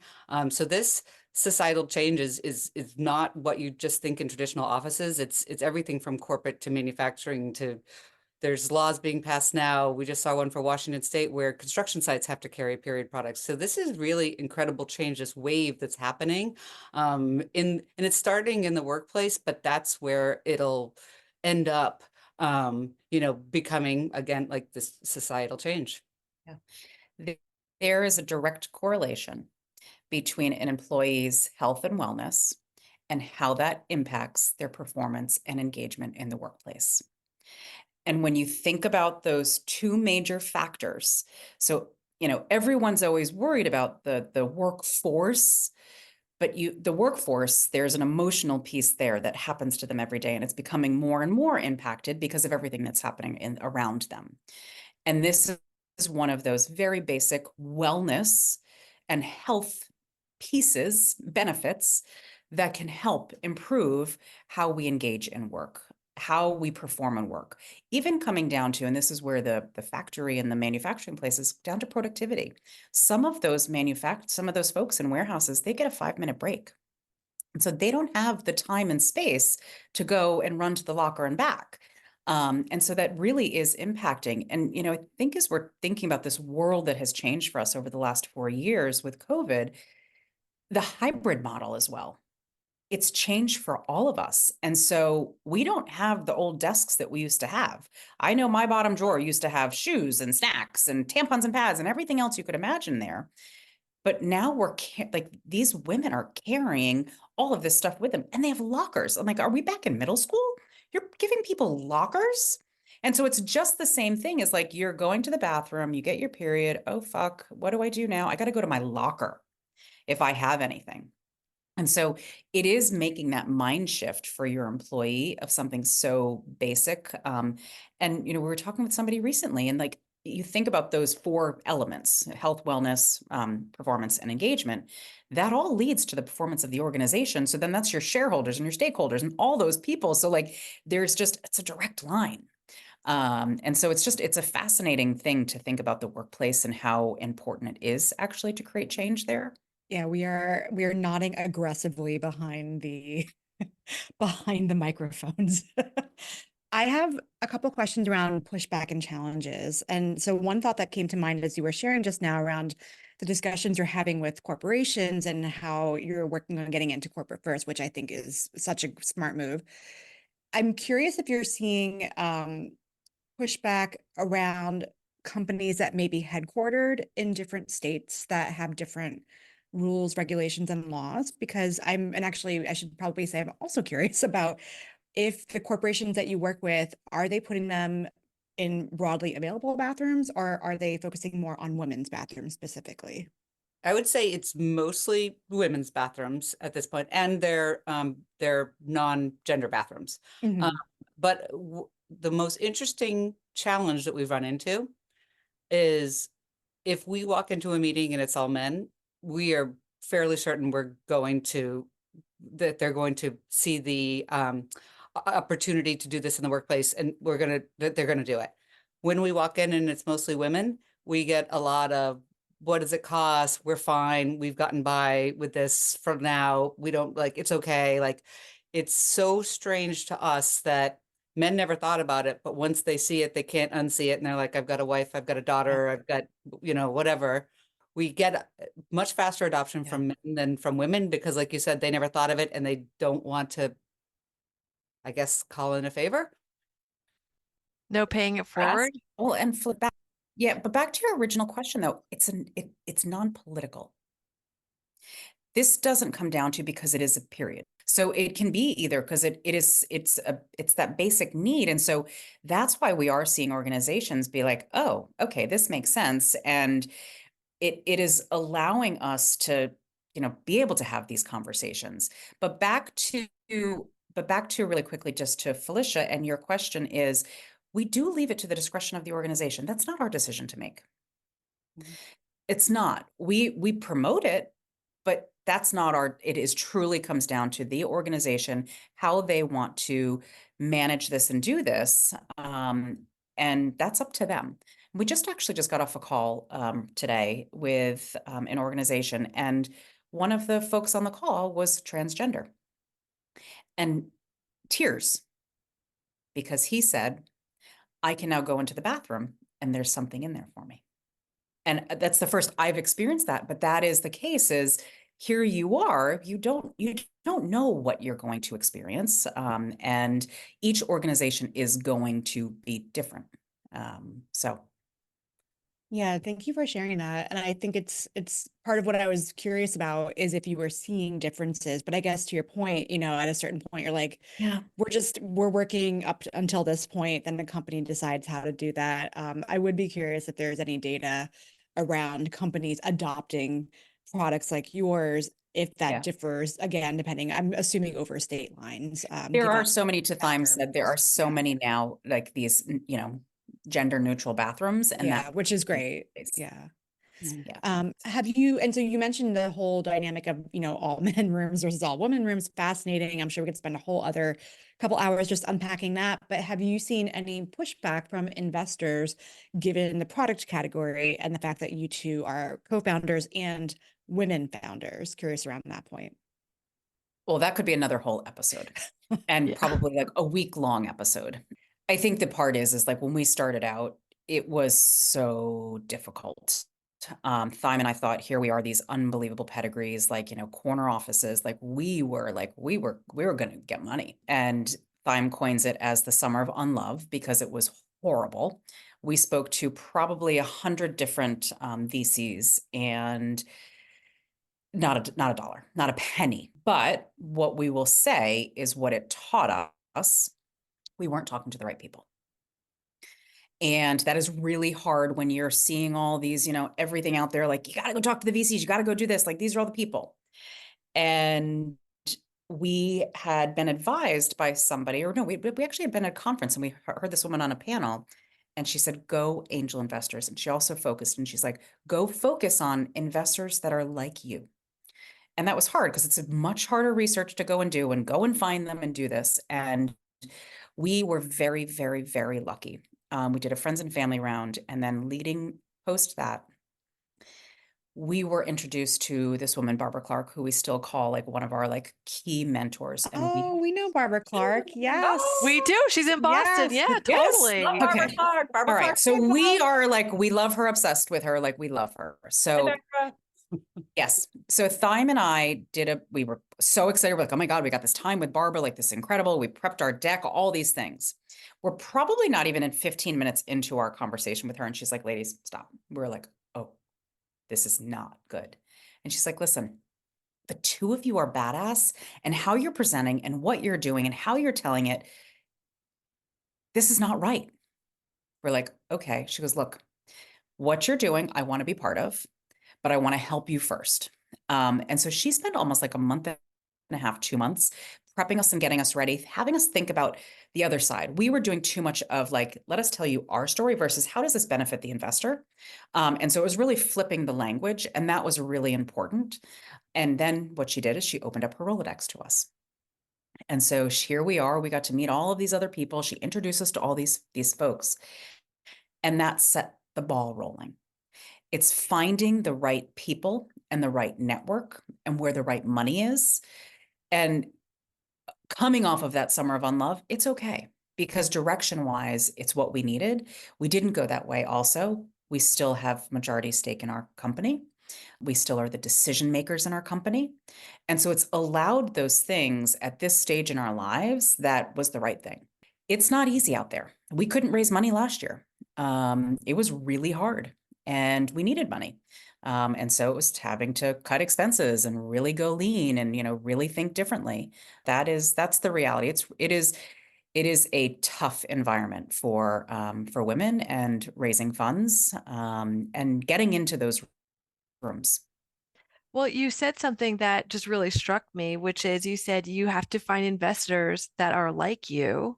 So this societal change is not what you just think in traditional offices. It's everything from corporate to manufacturing to, there's laws being passed now. We just saw one for Washington State where construction sites have to carry period products. So this is really incredible change, this wave that's happening, and it's starting in the workplace, but that's where it'll end up, becoming again like this societal change. Yeah, there is a direct correlation between an employee's health and wellness and how that impacts their performance and engagement in the workplace. And when you think about those two major factors, so, everyone's always worried about the workforce, but the workforce, there's an emotional piece there that happens to them every day, and it's becoming more and more impacted because of everything that's happening around them. And this is one of those very basic wellness and health benefits that can help improve how we engage in work, how we perform in work, even coming down to, and this is where the factory and the manufacturing places, down to productivity. Some of those folks in warehouses, they get a 5-minute break. And so they don't have the time and space to go and run to the locker and back. And so that really is impacting. And, I think as we're thinking about this world that has changed for us over the last 4 years with COVID, the hybrid model as well, it's changed for all of us. And so we don't have the old desks that we used to have. I know my bottom drawer used to have shoes and snacks and tampons and pads and everything else you could imagine there. But now like these women are carrying all of this stuff with them, and they have lockers. I'm like, are we back in middle school? You're giving people lockers? And so it's just the same thing as like, you're going to the bathroom, you get your period. Oh, fuck, what do I do now? I got to go to my locker if I have anything. And so it is making that mind shift for your employee of something so basic. And, we were talking with somebody recently, and like, you think about those 4 elements: health, wellness, performance, and engagement. That all leads to the performance of the organization. So then that's your shareholders and your stakeholders and all those people. So like, it's a direct line. And so it's a fascinating thing to think about the workplace and how important it is actually to create change there. Yeah, we are nodding aggressively behind the behind the microphones. I have a couple questions around pushback and challenges. And so one thought that came to mind as you were sharing just now around the discussions you're having with corporations and how you're working on getting into corporate first, which I think is such a smart move. I'm curious if you're seeing pushback around companies that may be headquartered in different states that have different rules, regulations, and laws, because and actually I should probably say I'm also curious about if the corporations that you work with, are they putting them in broadly available bathrooms, or are they focusing more on women's bathrooms specifically? I would say it's mostly women's bathrooms at this point, and they're non-gender bathrooms. Mhm. But the most interesting challenge that we've run into is if we walk into a meeting and it's all men, we are fairly certain that they're going to see the opportunity to do this in the workplace, and they're gonna do it. When we walk in and it's mostly women, we get a lot of, what does it cost? We're fine. We've gotten by with this for now. We don't, like, it's okay. Like, it's so strange to us that men never thought about it, but once they see it, they can't unsee it. And they're like, I've got a wife, I've got a daughter, I've got, whatever. We get much faster adoption from men than from women because, like you said, they never thought of it and they don't want to, I guess, call in a favor. No paying it For us. forward. Well, and flip back. Yeah, but back to your original question though, it's non-political. This doesn't come down to because it is a period. So it can be either because it's that basic need. And so that's why we are seeing organizations be like, oh, okay, this makes sense. And it is allowing us to, be able to have these conversations. But back to really quickly, just to Felicia, and your question is, we do leave it to the discretion of the organization. That's not our decision to make. Mm-hmm. It's not. We promote it, but that's not it is truly comes down to the organization, how they want to manage this and do this. And that's up to them. We just got off a call today with an organization, and one of the folks on the call was transgender, and tears, because he said, I can now go into the bathroom and there's something in there for me. And that's the first I've experienced that, but that is the case. Is here you are, you don't know what you're going to experience, and each organization is going to be different. So Yeah, thank you for sharing that. And I think it's part of what I was curious about is if you were seeing differences. But I guess to your point, at a certain point, you're like, Yeah. we're working until this point, then the company decides how to do that. I would be curious if there's any data around companies adopting products like yours, if that Yeah. differs, again, depending, I'm assuming over state lines. There are Given so many, to Thyme factor. said, there are so Yeah. many now, like these, gender neutral bathrooms, and Yeah, that which is great. is, Yeah. yeah. Have you, and so you mentioned the whole dynamic of, all men rooms versus all women rooms, fascinating. I'm sure we could spend a whole other couple hours just unpacking that, but have you seen any pushback from investors given the product category and the fact that you two are co-founders and women founders? Curious around that point. Well, that could be another whole episode and Yeah. probably like a week-long episode. I think the part is like when we started out, it was so difficult. Thyme and I thought, here we are, these unbelievable pedigrees, like, corner offices, like we were going to get money. And Thyme coins it as the summer of unlove because it was horrible. We spoke to probably 100 different VCs and not a dollar, not a penny. But what we will say is what it taught us, we weren't talking to the right people. And that is really hard when you're seeing all these, everything out there, like, you got to go talk to the VCs, you got to go do this. Like, these are all the people. And we had been advised by somebody, or no, we actually had been at a conference and we heard this woman on a panel, and she said, go angel investors. And she also focused, and she's like, go focus on investors that are like you. And that was hard because it's a much harder research to go and do and go and find them and do this. And we were very, very, very lucky. We did a friends and family round, and then leading post that, we were introduced to this woman, Barbara Clark, who we still call like one of our like key mentors. And We know Barbara Clark. Yes. We do. She's in Boston. Yes. Yeah, totally. Love Barbara Okay. Clark. Barbara All right. Clark. So we are like, we love her, obsessed with her, like we love her. So yes. So Thyme and I we were so excited. We're like, oh my God, we got this time with Barbara, like this is incredible. We prepped our deck, all these things. We're probably not even in 15 minutes into our conversation with her. And she's like, ladies, stop. We're like, oh, this is not good. And she's like, listen, the two of you are badass, and how you're presenting and what you're doing and how you're telling it, this is not right. We're like, okay. She goes, look, what you're doing, I want to be part of, but I want to help you first. And so she spent almost like a month and a half, 2 months prepping us and getting us ready, having us think about the other side. We were doing too much of like, let us tell you our story versus how does this benefit the investor? And so it was really flipping the language, and that was really important. And then what she did is she opened up her Rolodex to us. And so here we are, we got to meet all of these other people. She introduced us to all these folks, and that set the ball rolling. It's finding the right people and the right network and where the right money is. And coming off of that summer of unlove, it's okay because direction-wise, it's what we needed. We didn't go that way also. We still have majority stake in our company. We still are the decision makers in our company. And so it's allowed those things at this stage in our lives that was the right thing. It's not easy out there. We couldn't raise money last year. It was really hard and we needed money. And so it was having to cut expenses and really go lean and, really think differently. That's the reality. It is a tough environment for women and raising funds and getting into those rooms. Well, you said something that just really struck me, which is you said you have to find investors that are like you.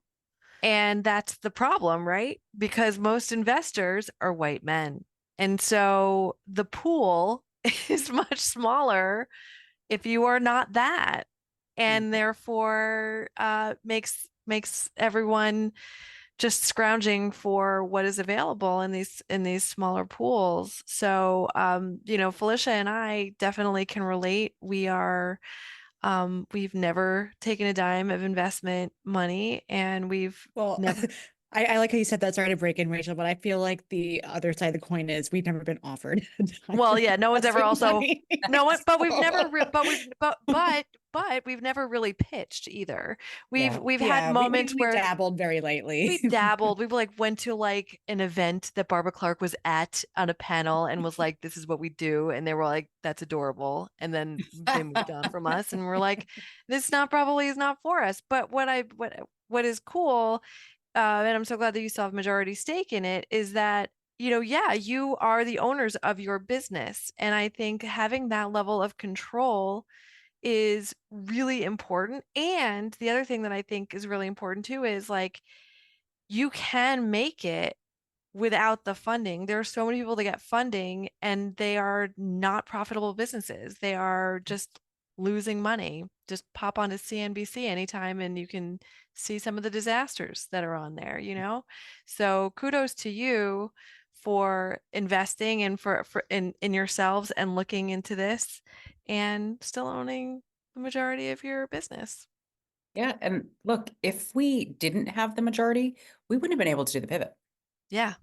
And that's the problem, right? Because most investors are white men. And so the pool is much smaller if you are not that. And therefore makes everyone just scrounging for what is available in these smaller pools. So Felicia and I definitely can relate. We've never taken a dime of investment money, and we've Well, never I like how you said that. Sorry to break in, Rachel, but I feel like the other side of the coin is we've never been offered a dime Well, for yeah, no one's ever investing also money. no one, but we've never, So, but we've never really pitched either. yeah, We've had yeah, we, moments we we where dabbled very we lightly. dabbled. We like went to like an event that Barbara Clark was at on a panel and was like, "This is what we do," and they were like, "That's adorable," and then they moved on from us, and we're like, "This not probably is not for us." But what is cool, and I'm so glad that you still have majority stake in it, is that yeah, you are the owners of your business, and I think having that level of control is really important. And the other thing that I think is really important too is like you can make it without the funding. There are so many people that get funding and they are not profitable businesses. They are just losing money. Just pop onto CNBC anytime and you can see some of the disasters that are on there, you know? So kudos to you for investing and for in yourselves and looking into this and still owning the majority of your business. Yeah. And look, if we didn't have the majority, we wouldn't have been able to do the pivot, Yeah.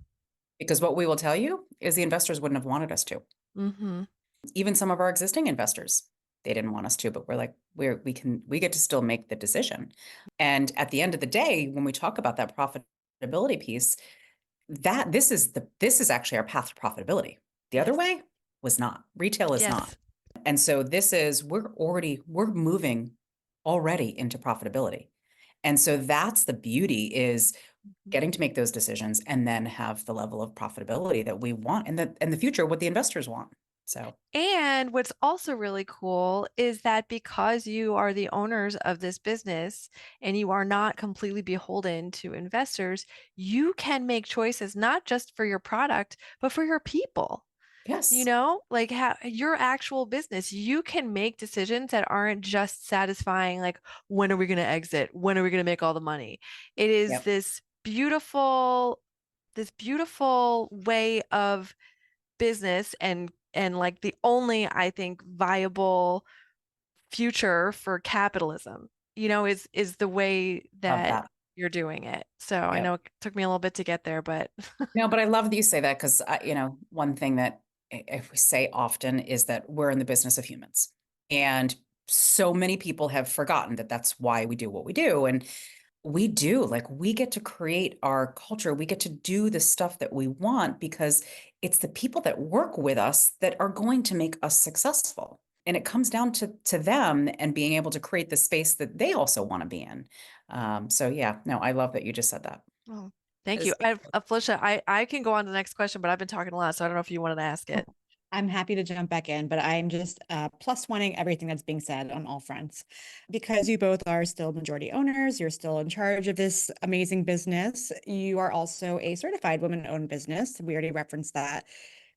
because what we will tell you is the investors wouldn't have wanted us to. Mm-hmm. Even some of our existing investors, they didn't want us to, but we're like, we get to still make the decision. And at the end of the day, when we talk about that profitability piece, that this is actually our path to profitability. The other Yes. way was not. Retail is not. Yes. And so we're moving already into profitability. And so that's the beauty, is getting to make those decisions and then have the level of profitability that we want in the future, what the investors want. So And what's also really cool is that because you are the owners of this business and you are not completely beholden to investors, you can make choices not just for your product, but for your people. yes. Like your actual business, you can make decisions that aren't just satisfying, like, when are we going to exit? When are we going to make all the money? It is Yep. this beautiful way of business and like the only, I think, viable future for capitalism, is the way Love that that. you're doing it. So I Yep. know it took me a little bit to get there, but No, but I love that you say that, because one thing that if we say often is that we're in the business of humans, and so many people have forgotten that that's why we do what we do. And we do, like, we get to create our culture. We get to do the stuff that we want because it's the people that work with us that are going to make us successful. And it comes down to them and being able to create the space that they also want to be in. So yeah, no, I love that you just said that. oh, thank you. Is- Felicia, I can go on to the next question, but I've been talking a lot, so I don't know if you wanted to ask it. I'm happy to jump back in, but I'm just plus oneing everything that's being said on all fronts. Because you both are still majority owners, you're still in charge of this amazing business. You are also a certified women-owned business. We already referenced that.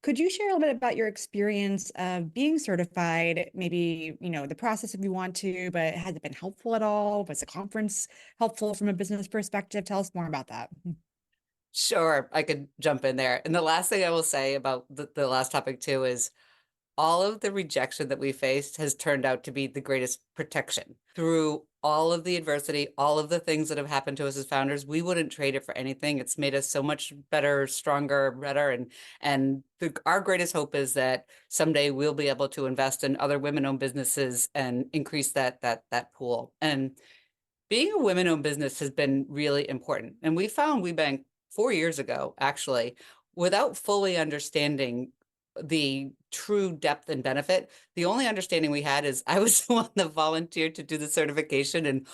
Could you share a little bit about your experience of being certified? Maybe, the process if you want to, but has it been helpful at all? Was the conference helpful from a business perspective? Tell us more about that. Sure, I could jump in there. And the last thing I will say about the last topic too is all of the rejection that we faced has turned out to be the greatest protection. Through all of the adversity, all of the things that have happened to us as founders, we wouldn't trade it for anything. It's made us so much better, stronger, better. And our greatest hope is that someday we'll be able to invest in other women-owned businesses and increase that pool. And being a women-owned business has been really important. And we found WeBank 4 years ago, actually, without fully understanding the true depth and benefit. The only understanding we had is I was the one that volunteered to do the certification, and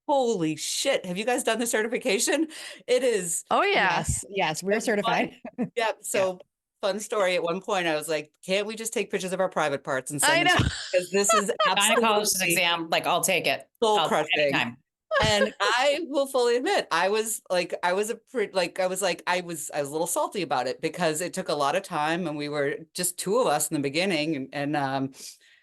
holy shit, have you guys done the certification? It is Oh yeah. Yes, we're certified. fun. Yeah. So fun story. At one point I was like, can't we just take pictures of our private parts and I send them? know. Because this is Gynecologist absolutely exam, like, I'll take it. soul I'll crushing. anytime. And I will fully admit, I was a little salty about it because it took a lot of time and we were just two of us in the beginning. And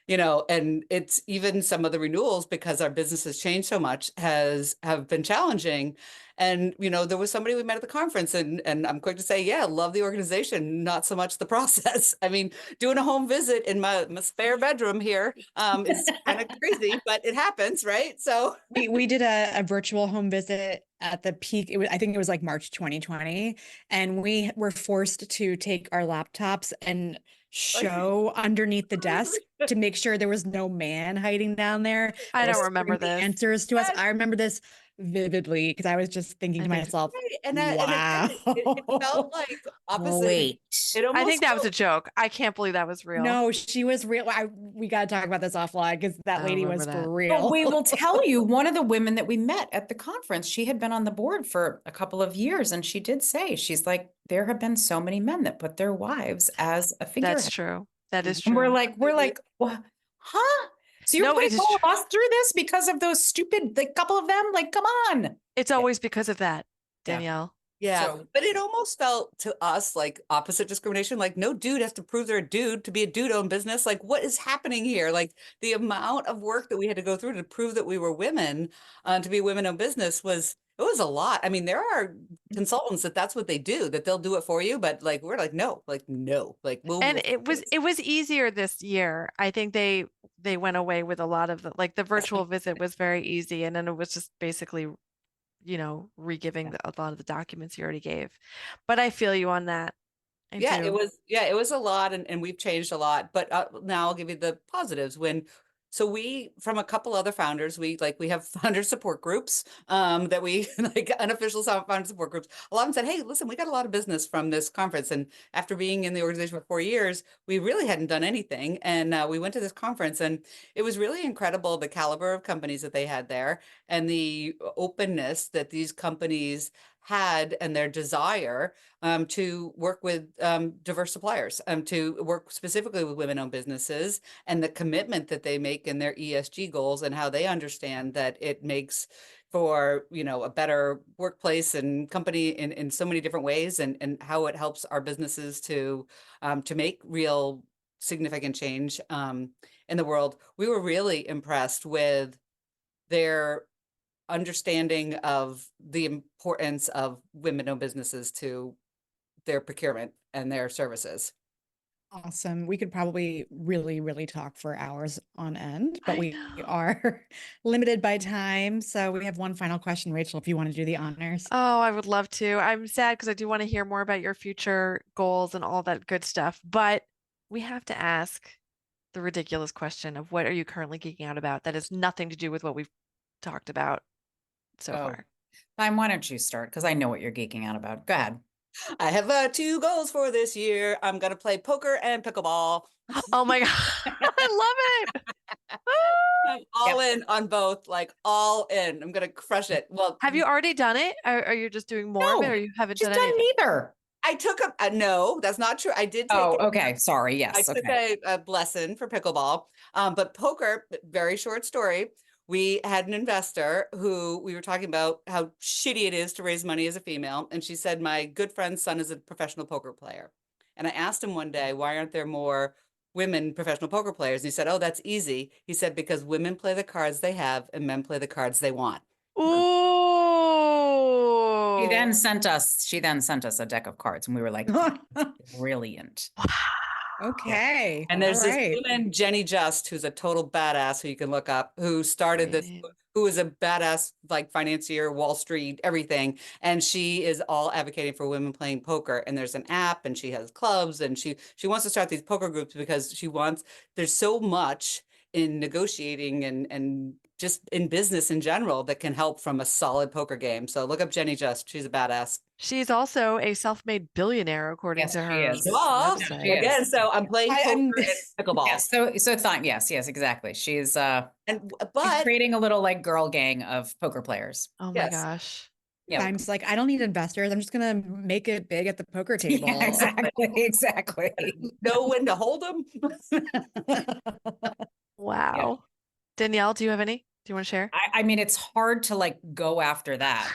you know, and it's even some of the renewals, because our business has changed so much, have been challenging. And, you know, there was somebody we met at the conference, and I'm quick to say, yeah, love the organization, not so much the process. I mean, doing a home visit in my spare bedroom here is kind of crazy, but it happens, right? So we did a virtual home visit at the peak. I think it was like March 2020, and we were forced to take our laptops and show underneath the desk to make sure there was no man hiding down there. I that don't was remember screaming this. answers to us. Yes. I remember this vividly because I was just thinking to myself, right. And wow. it felt like opposite. Wait. It I almost think that was a felt, joke. I can't believe that was real. No, she was real. We got to talk about this offline because that I lady remember was that. for Oh, real. we will tell you, one of the women that we met at the conference, she had been on the board for a couple of years, and she did say, she's like, there have been so many men that put their wives as a That's figurehead. true. That is And true. we're like, what? Huh? So you're No, putting it is all of true. us through this because of those stupid, like, couple of them? Like, come on. It's always because of that, Yeah. Danielle. yeah, So- but it almost felt to us like opposite discrimination. Like, no dude has to prove they're a dude to be a dude-owned business. Like, what is happening here? Like, the amount of work that we had to go through to prove that we were women, to be a women-owned business it was a lot. I mean, there are consultants that's what they do, that they'll do it for you, but like we're like, no, like And it was easier this year. I think they went away with a lot of the virtual visit was very easy, and then it was just basically, you know, re-giving a lot of the documents you already gave. But I feel you on that. I yeah, do. it was a lot, and we've changed a lot. But now I'll give you the positives. So we, from a couple other founders, we have founder support groups that we like unofficial founder support groups. A lot of them said, hey, listen, we got a lot of business from this conference. And after being in the organization for 4 years, we really hadn't done anything. And we went to this conference, and it was really incredible, the caliber of companies that they had there, and the openness that these companies had, and their desire to work with diverse suppliers, to work specifically with women-owned businesses, and the commitment that they make in their ESG goals, and how they understand that it makes for, you know, a better workplace and company in so many different ways, and how it helps our businesses to make real significant change in the world. We were really impressed with their understanding of the importance of women-owned businesses to their procurement and their services. Awesome. We could probably really, really talk for hours on end, but I we know. are limited by time. So we have one final question, Rachel, if you want to do the honors. Oh, I would love to. I'm sad because I do want to hear more about your future goals and all that good stuff. But we have to ask the ridiculous question of, what are you currently geeking out about that has nothing to do with what we've talked about so far? Thyme, why don't you start? Because I know what you're geeking out about. Go ahead. I have 2 goals for this year. I'm going to play poker and pickleball. Oh my God. I love it. I'm all in on both, like all in. I'm going to crush it. Well, Have you already done it? Or are you just doing more of it, No, or you haven't she's done done anything? neither. I took no, that's not true. I did take Oh, it. okay. Sorry. I Yes. took Okay. a lesson for pickleball, but poker, very short story. We had an investor who we were talking about how shitty it is to raise money as a female. And she said, my good friend's son is a professional poker player. And I asked him one day, why aren't there more women professional poker players? And he said, oh, that's easy. He said, because women play the cards they have and men play the cards they want. Ooh. She then sent us a deck of cards, and we were like, brilliant. Okay. And there's All this right. woman, Jenny Just, who's a total badass who you can look up, who started this, Right. who is a badass, like financier, Wall Street, everything. And she is all advocating for women playing poker. And there's an app, and she has clubs, and she wants to start these poker groups because there's so much in negotiating and just in business in general that can help from a solid poker game. So look up Jenny Just. She's a badass. She's also a self-made billionaire, according Yes, to she her is. website. She is. Again, so I'm playing poker I'm- and pickleball. Yes. So Thyme, yes, exactly. She's But creating a little like girl gang of poker players. Oh my Yes. gosh. Yeah. Time's like, I don't need investors. I'm just going to make it big at the poker table. Yeah, exactly. know when to hold them. Wow. Danielle, do you have any? Do you want to share? I mean, it's hard to like go after that.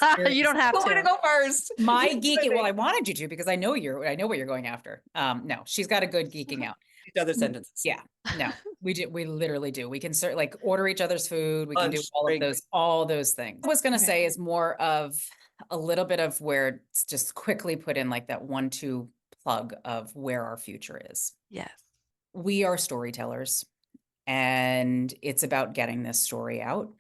Like, You don't have Who to to. go first? My geeking, well, I wanted you to because I know what you're going after. No, she's got a good geeking out. Each other's sentences. Yeah, no, we do. We literally do. We can like order each other's food. We can do Lunch, all of drink. all those things. I was going to Okay. say is more of a little bit of where it's just quickly put in like that 1-2 plug of where our future is. Yes. We are storytellers, and it's about getting this story out.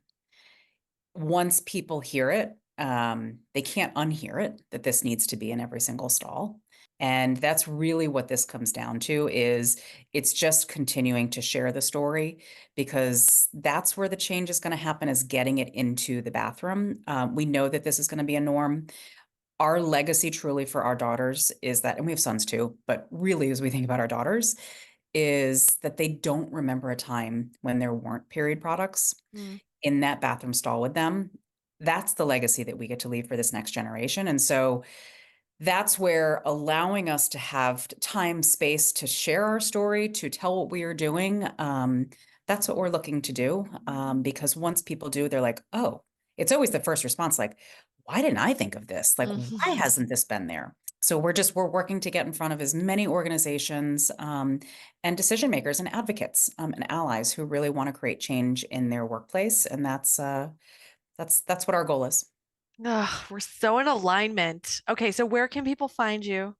Once people hear it, they can't unhear it, that this needs to be in every single stall. And that's really what this comes down to, is it's just continuing to share the story, because that's where the change is going to happen, is getting it into the bathroom. We know that this is going to be a norm. Our legacy truly for our daughters is that, and we have sons too, but really as we think about our daughters, is that they don't remember a time when there weren't period products in that bathroom stall with them. That's the legacy that we get to leave for this next generation. And so that's where allowing us to have time, space to share our story, to tell what we are doing, that's what we're looking to do. Because once people do, they're like, oh, it's always the first response, like, why didn't I think of this? Like, why hasn't this been there? So we're working to get in front of as many organizations and decision makers and advocates and allies who really want to create change in their workplace. And that's what our goal is. Oh, we're so in alignment. Okay, so where can people find you?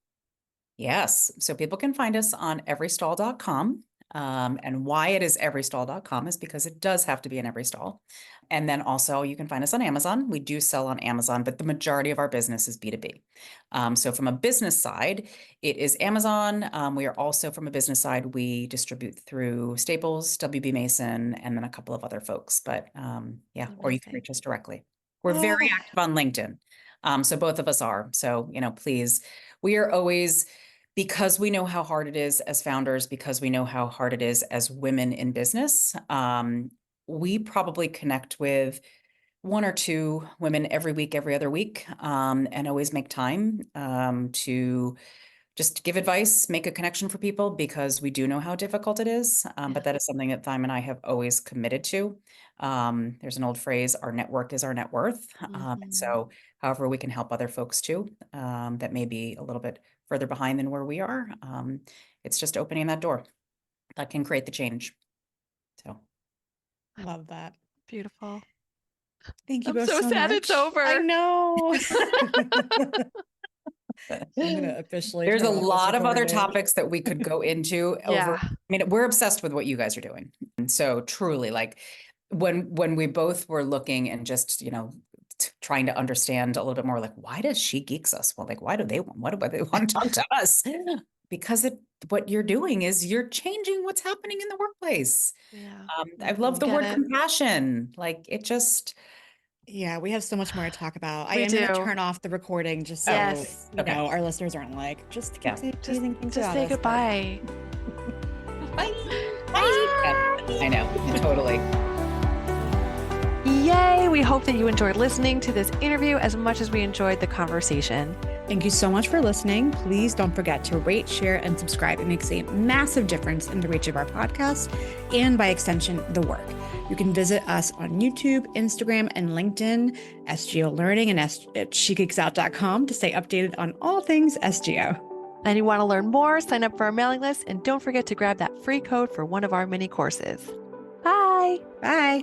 Yes. So people can find us on everystall.com. And why it is everystall.com is because it does have to be in every stall. And then also you can find us on Amazon. We do sell on Amazon, but the majority of our business is B2B. So from a business side, it is Amazon. We are also, from a business side, we distribute through Staples, WB Mason, and then a couple of other folks. But yeah, or you can Amazing. reach us directly. We're very active on LinkedIn. So both of us are. So, please, we are always, because we know how hard it is as founders, because we know how hard it is as women in business, we probably connect with 1 or 2 women every week, every other week, and always make time to just give advice, make a connection for people, because we do know how difficult it is. But that is something that Thyme and I have always committed to. There's an old phrase, our network is our net worth. And so however we can help other folks too, that may be a little bit further behind than where we are, it's just opening that door that can create the change. So Love that. Beautiful. Thank you I'm both so so sad much. it's over. I know. I'm gonna officially there's a turn off this lot of other recording. topics that we could go into over. Yeah. I mean, we're obsessed with what you guys are doing. And so truly, like, when we both were looking and just, trying to understand a little bit more, like, why does She Geeks us? Well, like, what do they want to talk to us? Because what you're doing is you're changing what's happening in the workplace. Yeah. I love the Get word it. compassion. Like, it just, Yeah, we have so much more to talk about. I We am going to do. turn off the recording just so Yes. Okay. our listeners aren't like, just keep saying amazing things Just about say us, but- goodbye. bye. Yeah, I know, totally. Yay! We hope that you enjoyed listening to this interview as much as we enjoyed the conversation. Thank you so much for listening. Please don't forget to rate, share, and subscribe. It makes a massive difference in the reach of our podcast and, by extension, the work. You can visit us on YouTube, Instagram, and LinkedIn, SGO Learning, and at shegeeksout.com to stay updated on all things SGO. And you want to learn more, sign up for our mailing list, and don't forget to grab that free code for one of our mini courses. Bye! Bye.